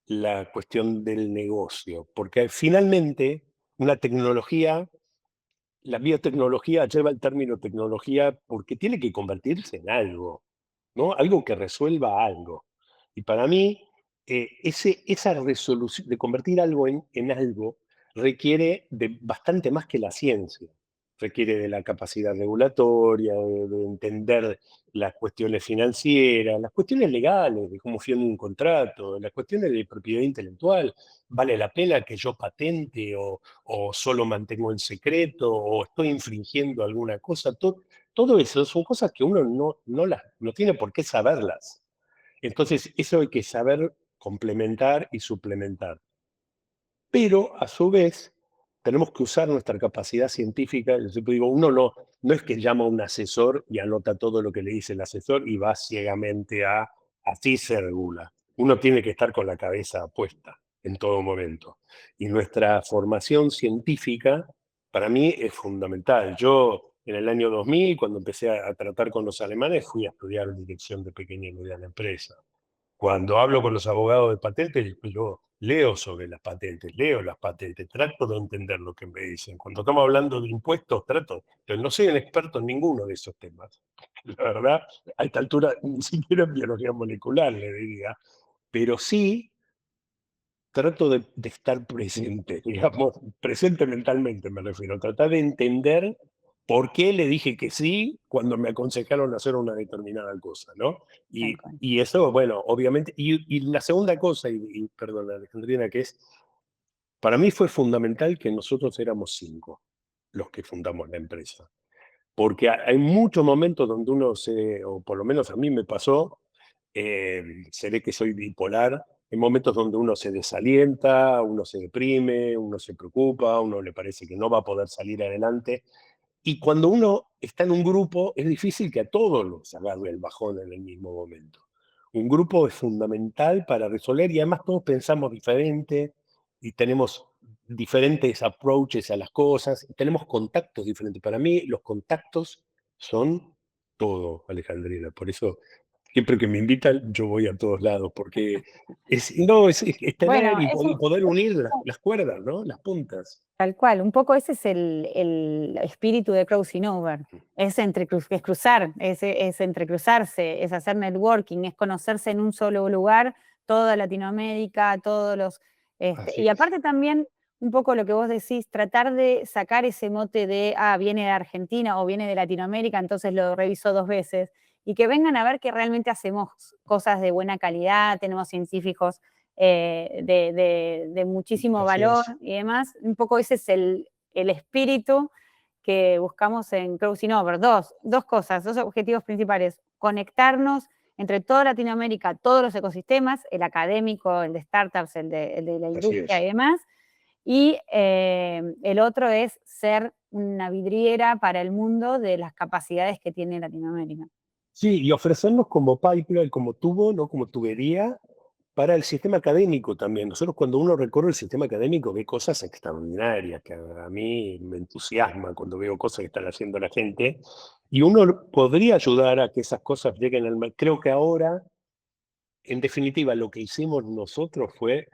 la cuestión del negocio, porque finalmente una tecnología, la biotecnología lleva el término tecnología porque tiene que convertirse en algo, ¿no? Algo que resuelva algo. Y para mí, esa resolución de convertir algo en algo requiere de bastante más que la ciencia. Requiere de la capacidad regulatoria, de entender las cuestiones financieras, las cuestiones legales, de cómo firmo un contrato, las cuestiones de propiedad intelectual. ¿Vale la pena que yo patente o solo mantengo en secreto o estoy infringiendo alguna cosa? Todo eso son cosas que uno no tiene por qué saberlas. Entonces, eso hay que saber complementar y suplementar. Pero, a su vez, tenemos que usar nuestra capacidad científica. Yo siempre digo, uno no es que llama a un asesor y anota todo lo que le dice el asesor y va ciegamente así se regula. Uno tiene que estar con la cabeza puesta en todo momento. Y nuestra formación científica, para mí, es fundamental. Yo, en el año 2000, cuando empecé a tratar con los alemanes, fui a estudiar dirección de pequeña y mediana empresa. Cuando hablo con los abogados de patentes, yo leo sobre las patentes, leo las patentes, trato de entender lo que me dicen. Cuando estamos hablando de impuestos, pero no soy un experto en ninguno de esos temas. La verdad, a esta altura ni siquiera en biología molecular, le diría, pero sí trato de estar presente, digamos, presente mentalmente me refiero, tratar de entender por qué le dije que sí cuando me aconsejaron hacer una determinada cosa, ¿no? Tal cual. Y eso, bueno, obviamente, y la segunda cosa, perdón, Alejandrina, que es, para mí fue fundamental que nosotros éramos 5 los que fundamos la empresa. Porque hay muchos momentos donde uno o por lo menos a mí me pasó, se ve que soy bipolar, hay momentos donde uno se desalienta, uno se deprime, uno se preocupa, uno le parece que no va a poder salir adelante. Y cuando uno está en un grupo, es difícil que a todos los agarre el bajón en el mismo momento. Un grupo es fundamental para resolver y además todos pensamos diferente y tenemos diferentes approaches a las cosas, y tenemos contactos diferentes. Para mí los contactos son todo, Alejandrina. Por eso siempre que me invitan yo voy a todos lados, porque no, es tener Bueno, y eso poder unir las cuerdas, ¿no? Las puntas. tal cual, un poco ese es el espíritu de Crossing Over, es cruzar, es entrecruzarse, es hacer networking, es conocerse en un solo lugar, toda Latinoamérica, todos los... Así y es. aparte también, un poco lo que vos decís, tratar de sacar ese mote de, viene de Argentina o viene de Latinoamérica, entonces lo reviso 2 veces, y que vengan a ver que realmente hacemos cosas de buena calidad, tenemos científicos de muchísimo Así valor es. y demás. Un poco ese es el espíritu que buscamos en Crossing Over. Dos cosas, dos objetivos principales. Conectarnos entre toda Latinoamérica, todos los ecosistemas, el académico, el de startups, el de la Así industria y es. demás. Y el otro es ser una vidriera para el mundo de las capacidades que tiene Latinoamérica. Sí, y ofrecernos como pipeline, como tubo, ¿no? Como tubería para el sistema académico también. Nosotros cuando uno recorre el sistema académico ve cosas extraordinarias que a mí me entusiasma cuando veo cosas que están haciendo la gente y uno podría ayudar a que esas cosas lleguen al mercado. Creo que ahora, en definitiva, lo que hicimos nosotros fue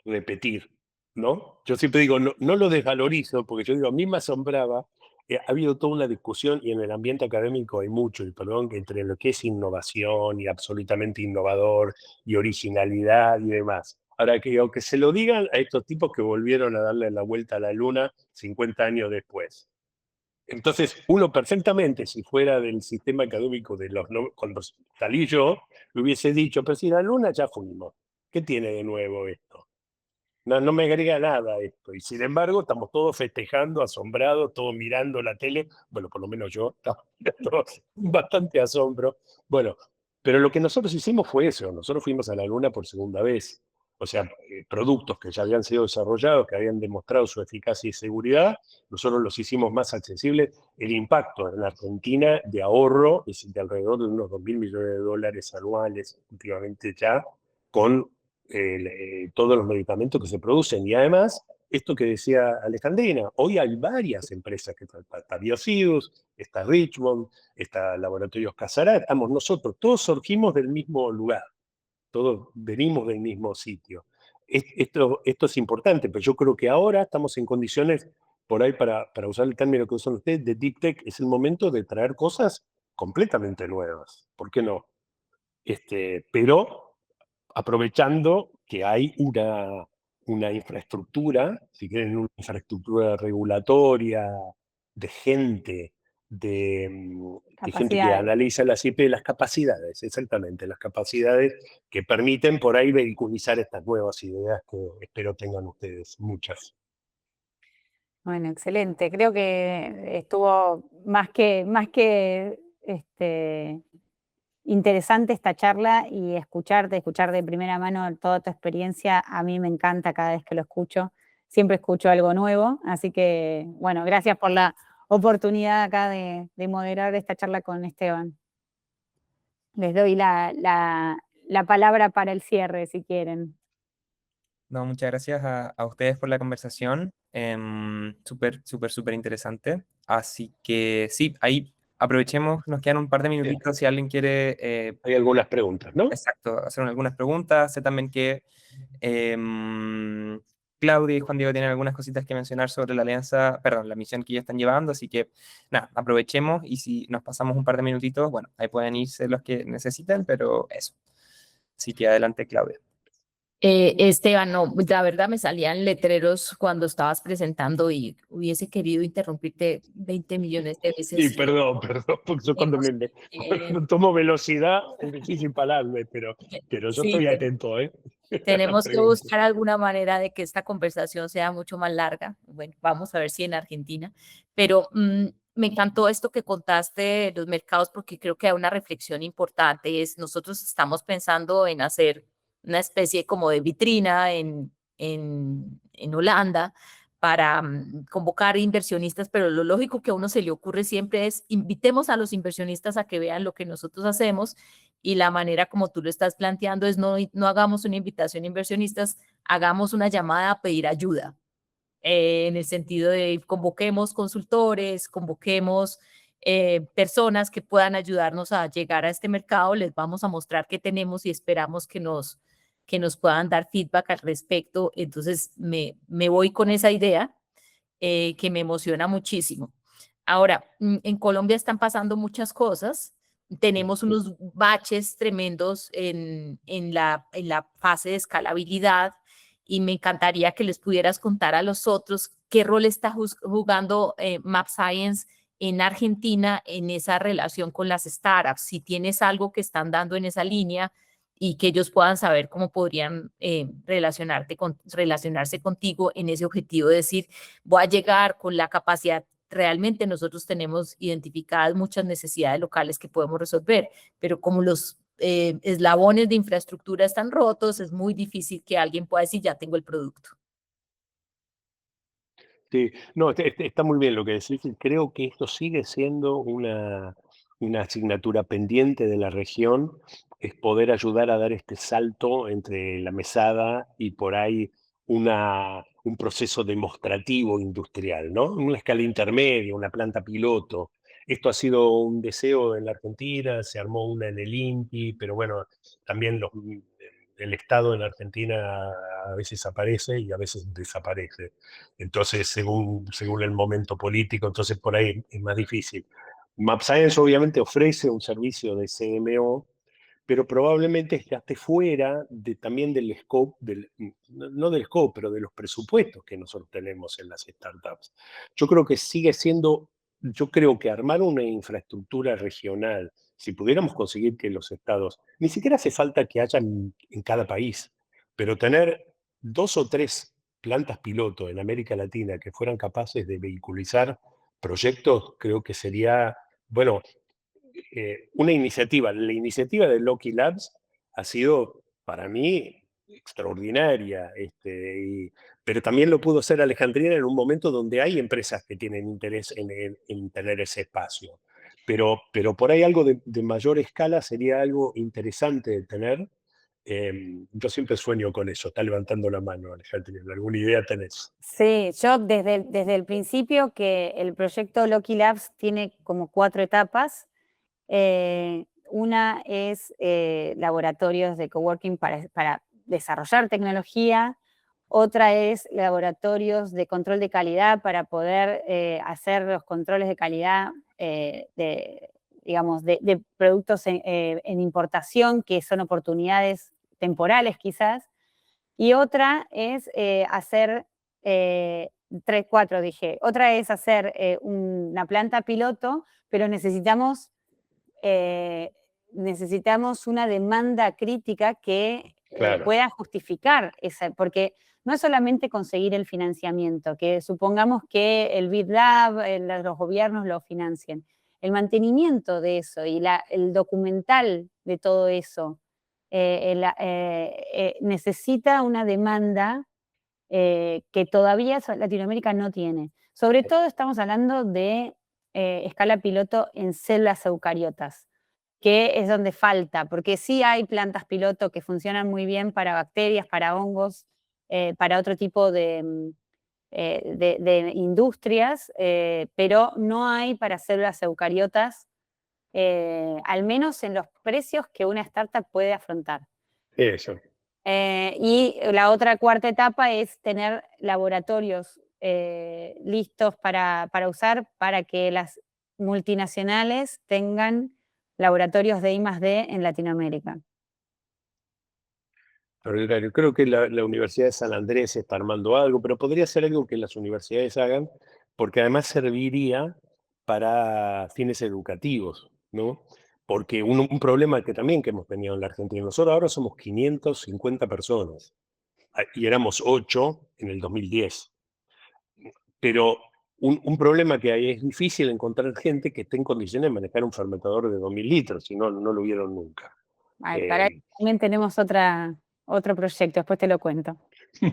repetir, ¿no? Yo siempre digo, no lo desvalorizo, porque yo digo, a mí me asombraba, ha habido toda una discusión y en el ambiente académico hay mucho, y perdón, entre lo que es innovación y absolutamente innovador y originalidad y demás. Ahora, que aunque se lo digan a estos tipos que volvieron a darle la vuelta a la luna 50 años después. Entonces, uno perfectamente, si fuera del sistema académico de cuando salí yo, le hubiese dicho, pero si la luna ya fuimos, ¿qué tiene de nuevo esto? No me agrega nada esto. Y sin embargo, estamos todos festejando, asombrados, todos mirando la tele. Bueno, por lo menos yo estaba mirando bastante asombro. Bueno, pero lo que nosotros hicimos fue eso. Nosotros fuimos a la Luna por segunda vez. o sea, productos que ya habían sido desarrollados, que habían demostrado su eficacia y seguridad, nosotros los hicimos más accesibles. El impacto en la Argentina de ahorro es de alrededor de unos 2.000 millones de dólares anuales últimamente ya, con todos los medicamentos que se producen. Y además, esto que decía Alejandrina, hoy hay varias empresas que está Biocidus, está Richmond, está Laboratorios Casará, estamos nosotros, todos surgimos del mismo lugar, todos venimos del mismo sitio. Esto es importante, pero yo creo que ahora estamos en condiciones, por ahí para usar el término que usan ustedes, de deep tech, es el momento de traer cosas completamente nuevas. ¿Por qué no? Pero aprovechando que hay una infraestructura, si quieren, una infraestructura regulatoria, de gente, de gente que Capacidades. analiza las IP, las capacidades, exactamente, las capacidades que permiten por ahí vehiculizar estas nuevas ideas que espero tengan ustedes, muchas. Bueno, excelente. Creo que estuvo más que interesante esta charla y escuchar de primera mano toda tu experiencia. A mí me encanta cada vez que lo escucho. Siempre escucho algo nuevo. Así que, bueno, gracias por la oportunidad acá de moderar esta charla con Esteban. Les doy la palabra para el cierre, si quieren. No, muchas gracias a ustedes por la conversación. Súper, súper, súper interesante. Así que sí, ahí aprovechemos, nos quedan un par de Bien. minutitos si alguien quiere, Hay algunas preguntas, ¿no? exacto, hacer algunas preguntas. Sé también que Claudia y Juan Diego tienen algunas cositas que mencionar sobre la alianza, perdón, la misión que ya están llevando, así que nada, aprovechemos y si nos pasamos un par de minutitos, bueno, ahí pueden irse los que necesiten, pero eso. Así que adelante, Claudia. Esteban, no, la verdad me salían letreros cuando estabas presentando y hubiese querido interrumpirte 20 millones de Sí, veces. perdón, porque yo cuando Tenemos, cuando tomo velocidad es difícil pararme, pero yo sí, estoy atento, ¿eh? A las tenemos que preguntas. buscar alguna manera de que esta conversación sea mucho más larga. Bueno, vamos a ver si en Argentina, pero me encantó esto que contaste de los mercados porque creo que hay una reflexión importante. Es nosotros estamos pensando en hacer una especie como de vitrina en Holanda para convocar inversionistas, pero lo lógico que a uno se le ocurre siempre es invitemos a los inversionistas a que vean lo que nosotros hacemos y la manera como tú lo estás planteando es no hagamos una invitación a inversionistas, hagamos una llamada a pedir ayuda, en el sentido de convoquemos consultores, convoquemos personas que puedan ayudarnos a llegar a este mercado, les vamos a mostrar qué tenemos y esperamos que nos puedan dar feedback al respecto. Entonces me voy con esa idea que me emociona muchísimo. Ahora, en Colombia están pasando muchas cosas. Tenemos unos baches tremendos en la fase de escalabilidad y me encantaría que les pudieras contar a los otros qué rol está jugando Map Science en Argentina en esa relación con las startups. Si tienes algo que están dando en esa línea y que ellos puedan saber cómo podrían relacionarse contigo en ese objetivo de decir, voy a llegar con la capacidad. Realmente nosotros tenemos identificadas muchas necesidades locales que podemos resolver, pero como los eslabones de infraestructura están rotos, es muy difícil que alguien pueda decir, ya tengo el producto. Sí, no, está muy bien lo que decís. Y creo que esto sigue siendo una asignatura pendiente de la región, es poder ayudar a dar este salto entre la mesada y por ahí un proceso demostrativo industrial, ¿no? Una escala intermedia, una planta piloto. Esto ha sido un deseo en la Argentina, se armó una en el INPI, pero bueno, también el Estado en la Argentina a veces aparece y a veces desaparece. Entonces, según el momento político, entonces por ahí es más difícil. MapScience obviamente ofrece un servicio de CMO, pero probablemente esté fuera también del scope, no del scope, pero de los presupuestos que nosotros tenemos en las startups. Yo creo que sigue siendo, yo creo que armar una infraestructura regional, si pudiéramos conseguir que los estados, ni siquiera hace falta que haya en cada país, pero tener 2 o 3 plantas piloto en América Latina que fueran capaces de vehiculizar proyectos, creo que sería, bueno, una iniciativa. La iniciativa de Loki Labs ha sido, para mí, extraordinaria, pero también lo pudo ser Alejandrina en un momento donde hay empresas que tienen interés en tener ese espacio. Pero por ahí algo de mayor escala sería algo interesante de tener. Yo siempre sueño con eso. Está levantando la mano, Alejandrina. ¿Alguna idea tenés? Sí, yo desde el principio que el proyecto Loki Labs tiene como 4 etapas. Una es laboratorios de coworking para desarrollar tecnología, otra es laboratorios de control de calidad para poder hacer los controles de calidad digamos, de productos en importación, que son oportunidades temporales quizás, y otra es hacer, 4 dije, otra es hacer una planta piloto, pero necesitamos una demanda crítica que Claro. pueda justificar esa, porque no es solamente conseguir el financiamiento, que supongamos que el BitLab, los gobiernos lo financien. El mantenimiento de eso y el documental de todo eso necesita una demanda que todavía Latinoamérica no tiene. Sobre todo estamos hablando de escala piloto en células eucariotas, que es donde falta, porque sí hay plantas piloto que funcionan muy bien para bacterias, para hongos, para otro tipo de industrias, pero no hay para células eucariotas, al menos en los precios que una startup puede afrontar. Eso. Y la otra cuarta etapa es tener laboratorios listos para usar para que las multinacionales tengan laboratorios de I+D en Latinoamérica. Extraordinario. Creo que la Universidad de San Andrés está armando algo, pero podría ser algo que las universidades hagan, porque además serviría para fines educativos, ¿no? Porque un problema que también que hemos tenido en la Argentina, nosotros ahora somos 550 personas y éramos 8 en el 2010. Pero un problema que hay es difícil encontrar gente que esté en condiciones de manejar un fermentador de 2000 litros, si no, no lo vieron nunca. Ay, para eso Eh, también tenemos otro proyecto, después te lo cuento.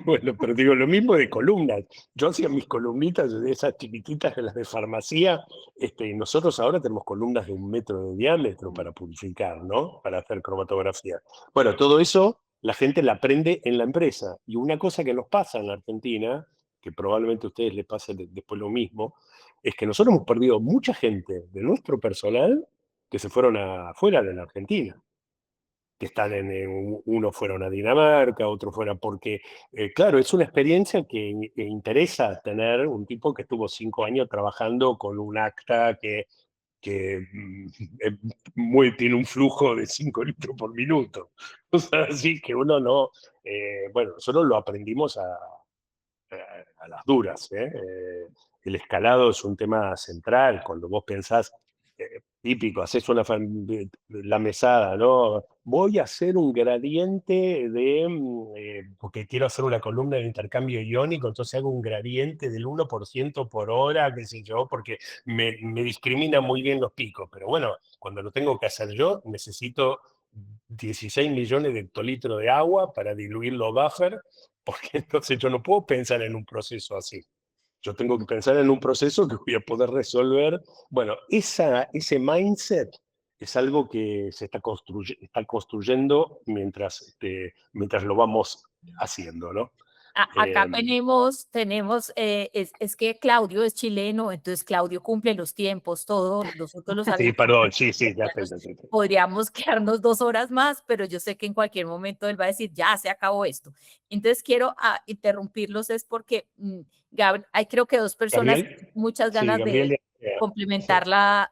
Bueno, pero digo lo mismo de columnas. Yo hacía mis columnitas de esas chiquititas de las de farmacia. Y nosotros ahora tenemos columnas de 1 metro de diámetro para purificar, ¿no? Para hacer cromatografía. Bueno, todo eso la gente la aprende en la empresa. Y una cosa que nos pasa en la Argentina, que probablemente a ustedes les pase después lo mismo, es que nosotros hemos perdido mucha gente de nuestro personal que se fueron afuera de la Argentina, que están uno fueron a Dinamarca, otro fuera porque, claro, es una experiencia que interesa tener un tipo que estuvo 5 años trabajando con un acta que eh, tiene un flujo de 5 litros por minuto. O sea, así que uno no, bueno, nosotros lo aprendimos a las duras. El escalado es un tema central. Cuando vos pensás, típico, haces la mesada, ¿no? Voy a hacer un gradiente porque quiero hacer una columna de intercambio iónico, entonces hago un gradiente del 1% por hora, qué sé yo, porque me discrimina muy bien los picos. Pero bueno, cuando lo tengo que hacer yo, necesito 16 millones de hectolitros de agua para diluir los buffer, porque entonces yo no puedo pensar en un proceso así. Yo tengo que pensar en un proceso que voy a poder resolver. Bueno, ese mindset es algo que se está construyendo mientras lo vamos haciendo, ¿no? Acá Eh, tenemos es que Claudio es chileno, entonces Claudio cumple los tiempos, todo, nosotros los sí, perdón, sí, ya sé, argentinos ya sé. podríamos quedarnos 2 horas más, pero yo sé que en cualquier momento él va a decir, ya se acabó esto. Entonces quiero interrumpirlos, es porque hay creo que 2 personas, Gabriel, muchas sí, ganas Gabriel, de sí. complementar la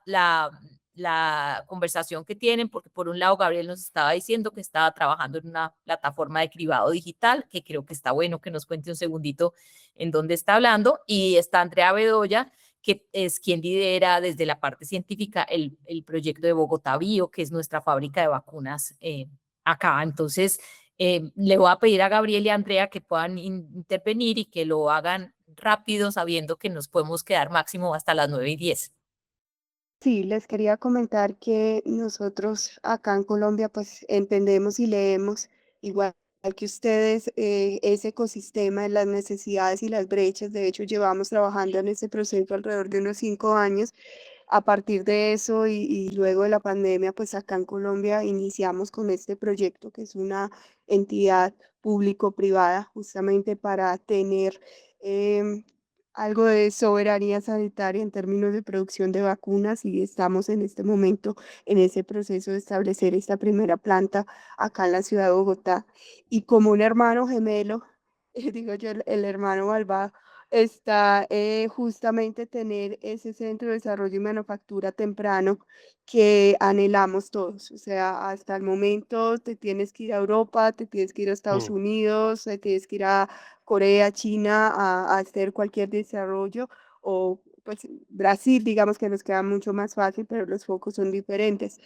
conversación que tienen, porque por un lado Gabriel nos estaba diciendo que estaba trabajando en una plataforma de cribado digital, que creo que está bueno que nos cuente un segundito en dónde está hablando, y está Andrea Bedoya, que es quien lidera desde la parte científica el proyecto de Bogotá Bio, que es nuestra fábrica de vacunas acá. Entonces, le voy a pedir a Gabriel y a Andrea que puedan intervenir y que lo hagan rápido, sabiendo que nos podemos quedar máximo hasta las 9:10. Sí, les quería comentar que nosotros acá en Colombia pues entendemos y leemos igual que ustedes ese ecosistema, las necesidades y las brechas. De hecho, llevamos trabajando en ese proceso alrededor de unos 5 años. A partir de eso y luego de la pandemia, pues acá en Colombia iniciamos con este proyecto, que es una entidad público-privada, justamente para tener em, algo de soberanía sanitaria en términos de producción de vacunas, y estamos en este momento en ese proceso de establecer esta primera planta acá en la ciudad de Bogotá. Y como un hermano gemelo, digo yo, el hermano malvado, está justamente tener ese centro de desarrollo y manufactura temprano que anhelamos todos. O sea, hasta el momento te tienes que ir a Europa, te tienes que ir a Estados Mm, Unidos, te tienes que ir a Corea, China, a hacer cualquier desarrollo, o pues Brasil, digamos que nos queda mucho más fácil, pero los focos son diferentes.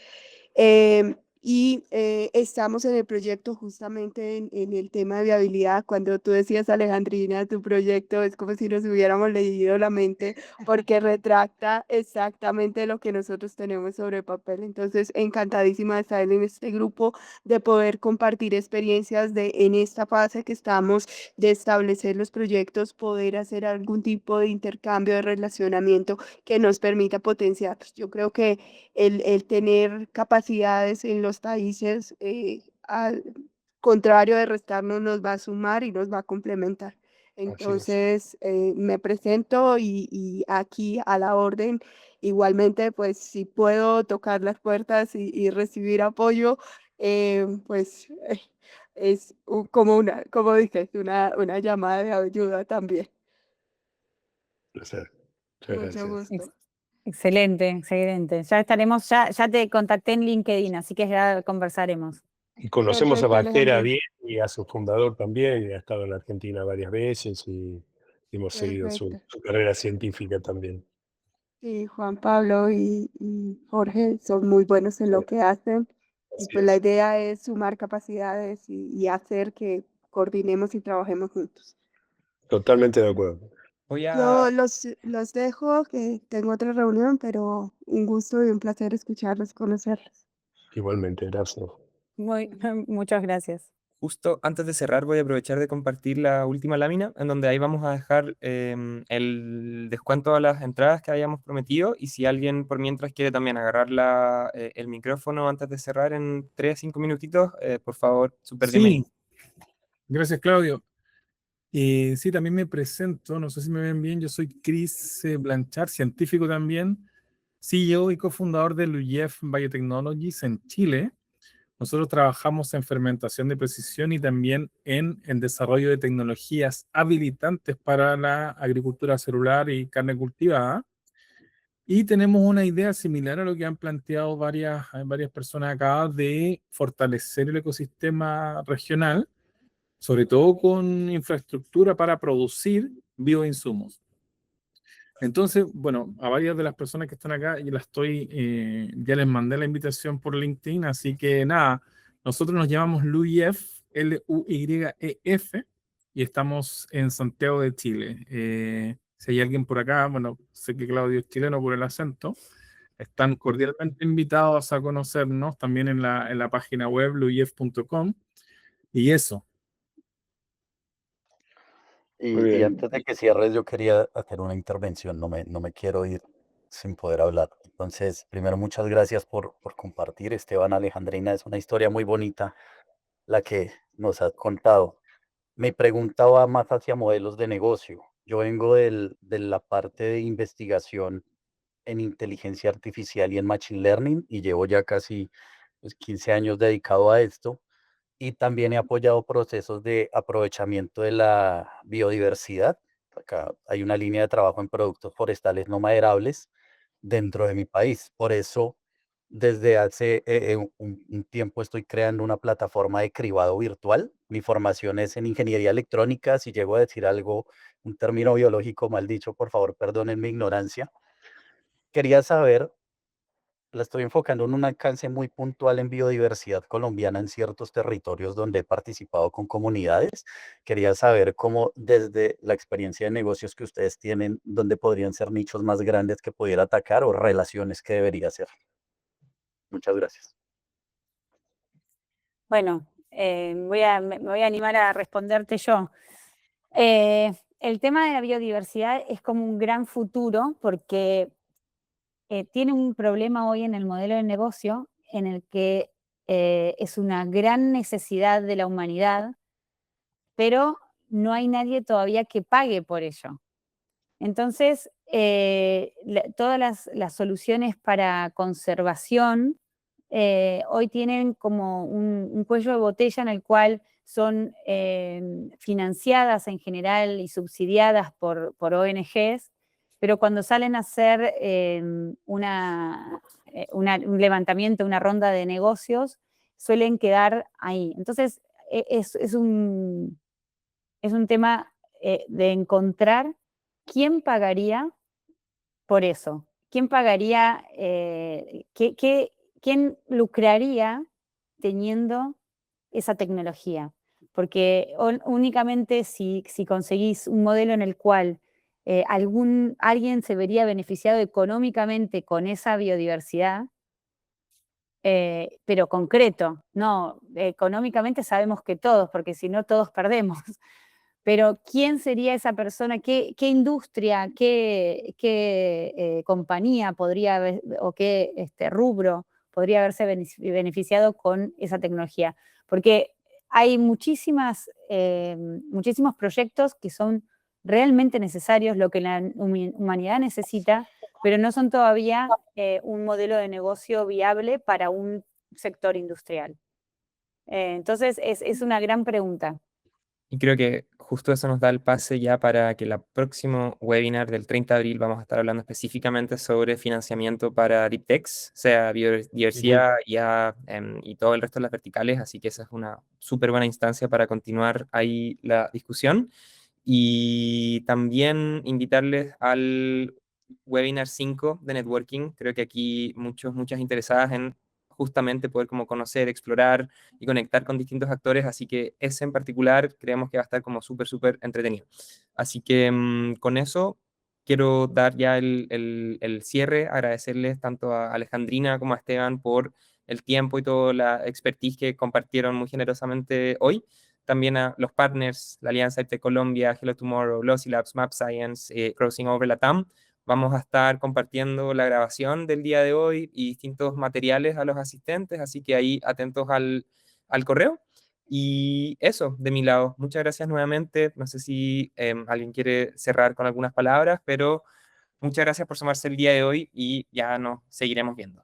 Estamos en el proyecto justamente en el tema de viabilidad. Cuando tú decías, Alejandrina, tu proyecto es como si nos hubiéramos leído la mente, porque retrata exactamente lo que nosotros tenemos sobre papel. Entonces, encantadísima de estar en este grupo, de poder compartir experiencias de en esta fase que estamos de establecer los proyectos, poder hacer algún tipo de intercambio de relacionamiento que nos permita potenciarlos. Yo creo que el tener capacidades en los países, al contrario de restarnos, nos va a sumar y nos va a complementar. así es. Entonces, me presento y aquí a la orden. Igualmente, pues si puedo tocar las puertas y recibir apoyo, pues es como como dices, una llamada de ayuda también. Placer. Muchas Mucho gracias. gusto. Excelente, excelente. Ya estaremos, ya te contacté en LinkedIn, así que ya conversaremos. Y conocemos a Perfecto, Bactera Alejandrina. bien y a su fundador también, y ha estado en la Argentina varias veces y hemos seguido Perfecto. su carrera científica también. Sí, Juan Pablo y Jorge son muy buenos en lo que hacen, y Así pues la es. idea es sumar capacidades y hacer que coordinemos y trabajemos juntos. Totalmente de acuerdo. Voy Yo a, los dejo, que tengo otra reunión, pero un gusto y un placer escucharlos, conocerlos. Igualmente, gracias. Muy, muchas gracias. justo antes de cerrar, voy a aprovechar de compartir la última lámina, en donde ahí vamos a dejar el descuento a las entradas que habíamos prometido. Y si alguien por mientras quiere también agarrar el micrófono antes de cerrar en 3 5 minutitos, por favor, súper bienvenido. Sí, gracias Claudio. Sí, también me presento, no sé si me ven bien, yo soy Chris Blanchard, científico también, CEO y cofundador de Luyef Biotechnologies en Chile. Nosotros trabajamos en fermentación de precisión y también en desarrollo de tecnologías habilitantes para la agricultura celular y carne cultivada. Y tenemos una idea similar a lo que han planteado varias personas acá, de fortalecer el ecosistema regional, sobre todo con infraestructura para producir bioinsumos. Entonces, bueno, a varias de las personas que están acá ya les mandé la invitación por LinkedIn, así que nada, nosotros nos llamamos LUYEF, Luyef, y estamos en Santiago de Chile. Si hay alguien por acá, bueno, sé que Claudio es chileno por el acento, están cordialmente invitados a conocernos también en la página web luyef.com, y eso. Muy Y bien. antes de que cierres, yo quería hacer una intervención, no me quiero ir sin poder hablar. Entonces, primero, muchas gracias por compartir, Esteban, Alejandrina, es una historia muy bonita la que nos has contado. Mi pregunta va más hacia modelos de negocio. Yo vengo de la parte de investigación en inteligencia artificial y en machine learning, y llevo ya casi, pues, 15 años dedicado a esto. Y también he apoyado procesos de aprovechamiento de la biodiversidad. Acá hay una línea de trabajo en productos forestales no maderables dentro de mi país. Por eso, desde hace un tiempo estoy creando una plataforma de cribado virtual. Mi formación es en ingeniería electrónica. Si llego a decir algo, un término biológico mal dicho, por favor, perdonen mi ignorancia. Quería saber, la estoy enfocando en un alcance muy puntual en biodiversidad colombiana en ciertos territorios donde he participado con comunidades. Quería saber cómo, desde la experiencia de negocios que ustedes tienen, dónde podrían ser nichos más grandes que pudiera atacar o relaciones que debería hacer. Muchas gracias. Bueno, me voy a animar a responderte yo. El tema de la biodiversidad es como un gran futuro porque tiene un problema hoy en el modelo de negocio en el que es una gran necesidad de la humanidad, pero no hay nadie todavía que pague por ello. Entonces, todas las soluciones para conservación hoy tienen como un cuello de botella en el cual son financiadas en general y subsidiadas por ONGs, pero cuando salen a hacer un levantamiento, una ronda de negocios, suelen quedar ahí. Entonces, es un tema de encontrar quién pagaría por eso. ¿Quién pagaría, quién lucraría teniendo esa tecnología? Porque únicamente si conseguís un modelo en el cual alguien se vería beneficiado económicamente con esa biodiversidad, pero concreto, no, económicamente sabemos que todos, porque si no todos perdemos. Pero ¿quién sería esa persona? ¿Qué industria, qué compañía podría haber, o qué rubro podría haberse beneficiado con esa tecnología? Porque hay muchísimos proyectos que son realmente necesarios, lo que la humanidad necesita, pero no son todavía un modelo de negocio viable para un sector industrial. Entonces, es una gran pregunta. Y creo que justo eso nos da el pase ya para que el próximo webinar del 30 de abril vamos a estar hablando específicamente sobre financiamiento para Deep Techs, sea biodiversidad, y todo el resto de las verticales, así que esa es una súper buena instancia para continuar ahí la discusión. Y también invitarles al webinar 5 de networking. Creo que aquí muchas interesadas en justamente poder como conocer, explorar y conectar con distintos actores, así que ese en particular creemos que va a estar como súper entretenido. Así que con eso quiero dar ya el cierre, agradecerles tanto a Alejandrina como a Esteban por el tiempo y toda la expertise que compartieron muy generosamente hoy. También a los partners, la Alianza de Colombia, Hello Tomorrow, Lossy Labs, Map Science, Crossing Over Latam. Vamos a estar compartiendo la grabación del día de hoy y distintos materiales a los asistentes, así que ahí atentos al correo. Y eso, de mi lado, muchas gracias nuevamente. No sé si alguien quiere cerrar con algunas palabras, pero muchas gracias por sumarse el día de hoy y ya nos seguiremos viendo.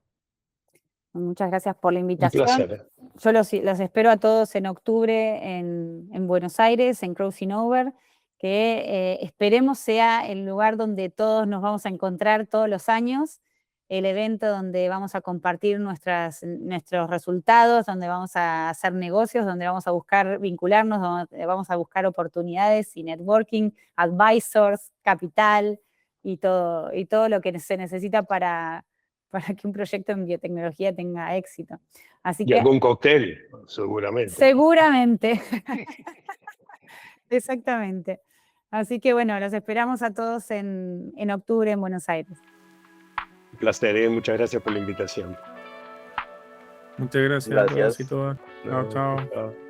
Muchas gracias por la Un invitación. placer. Yo los espero a todos en octubre en Buenos Aires, en Crossing Over, que esperemos sea el lugar donde todos nos vamos a encontrar todos los años, el evento donde vamos a compartir nuestros resultados, donde vamos a hacer negocios, donde vamos a buscar vincularnos, donde vamos a buscar oportunidades y networking, advisors, capital y todo lo que se necesita para que un proyecto en biotecnología tenga éxito. Así Y que algún cóctel, seguramente. seguramente. Exactamente. Así que bueno, los esperamos a todos en octubre en Buenos Aires. Un placer, muchas gracias por la invitación. Muchas gracias a todos y Gracias. todas. Chao, chao. Chao.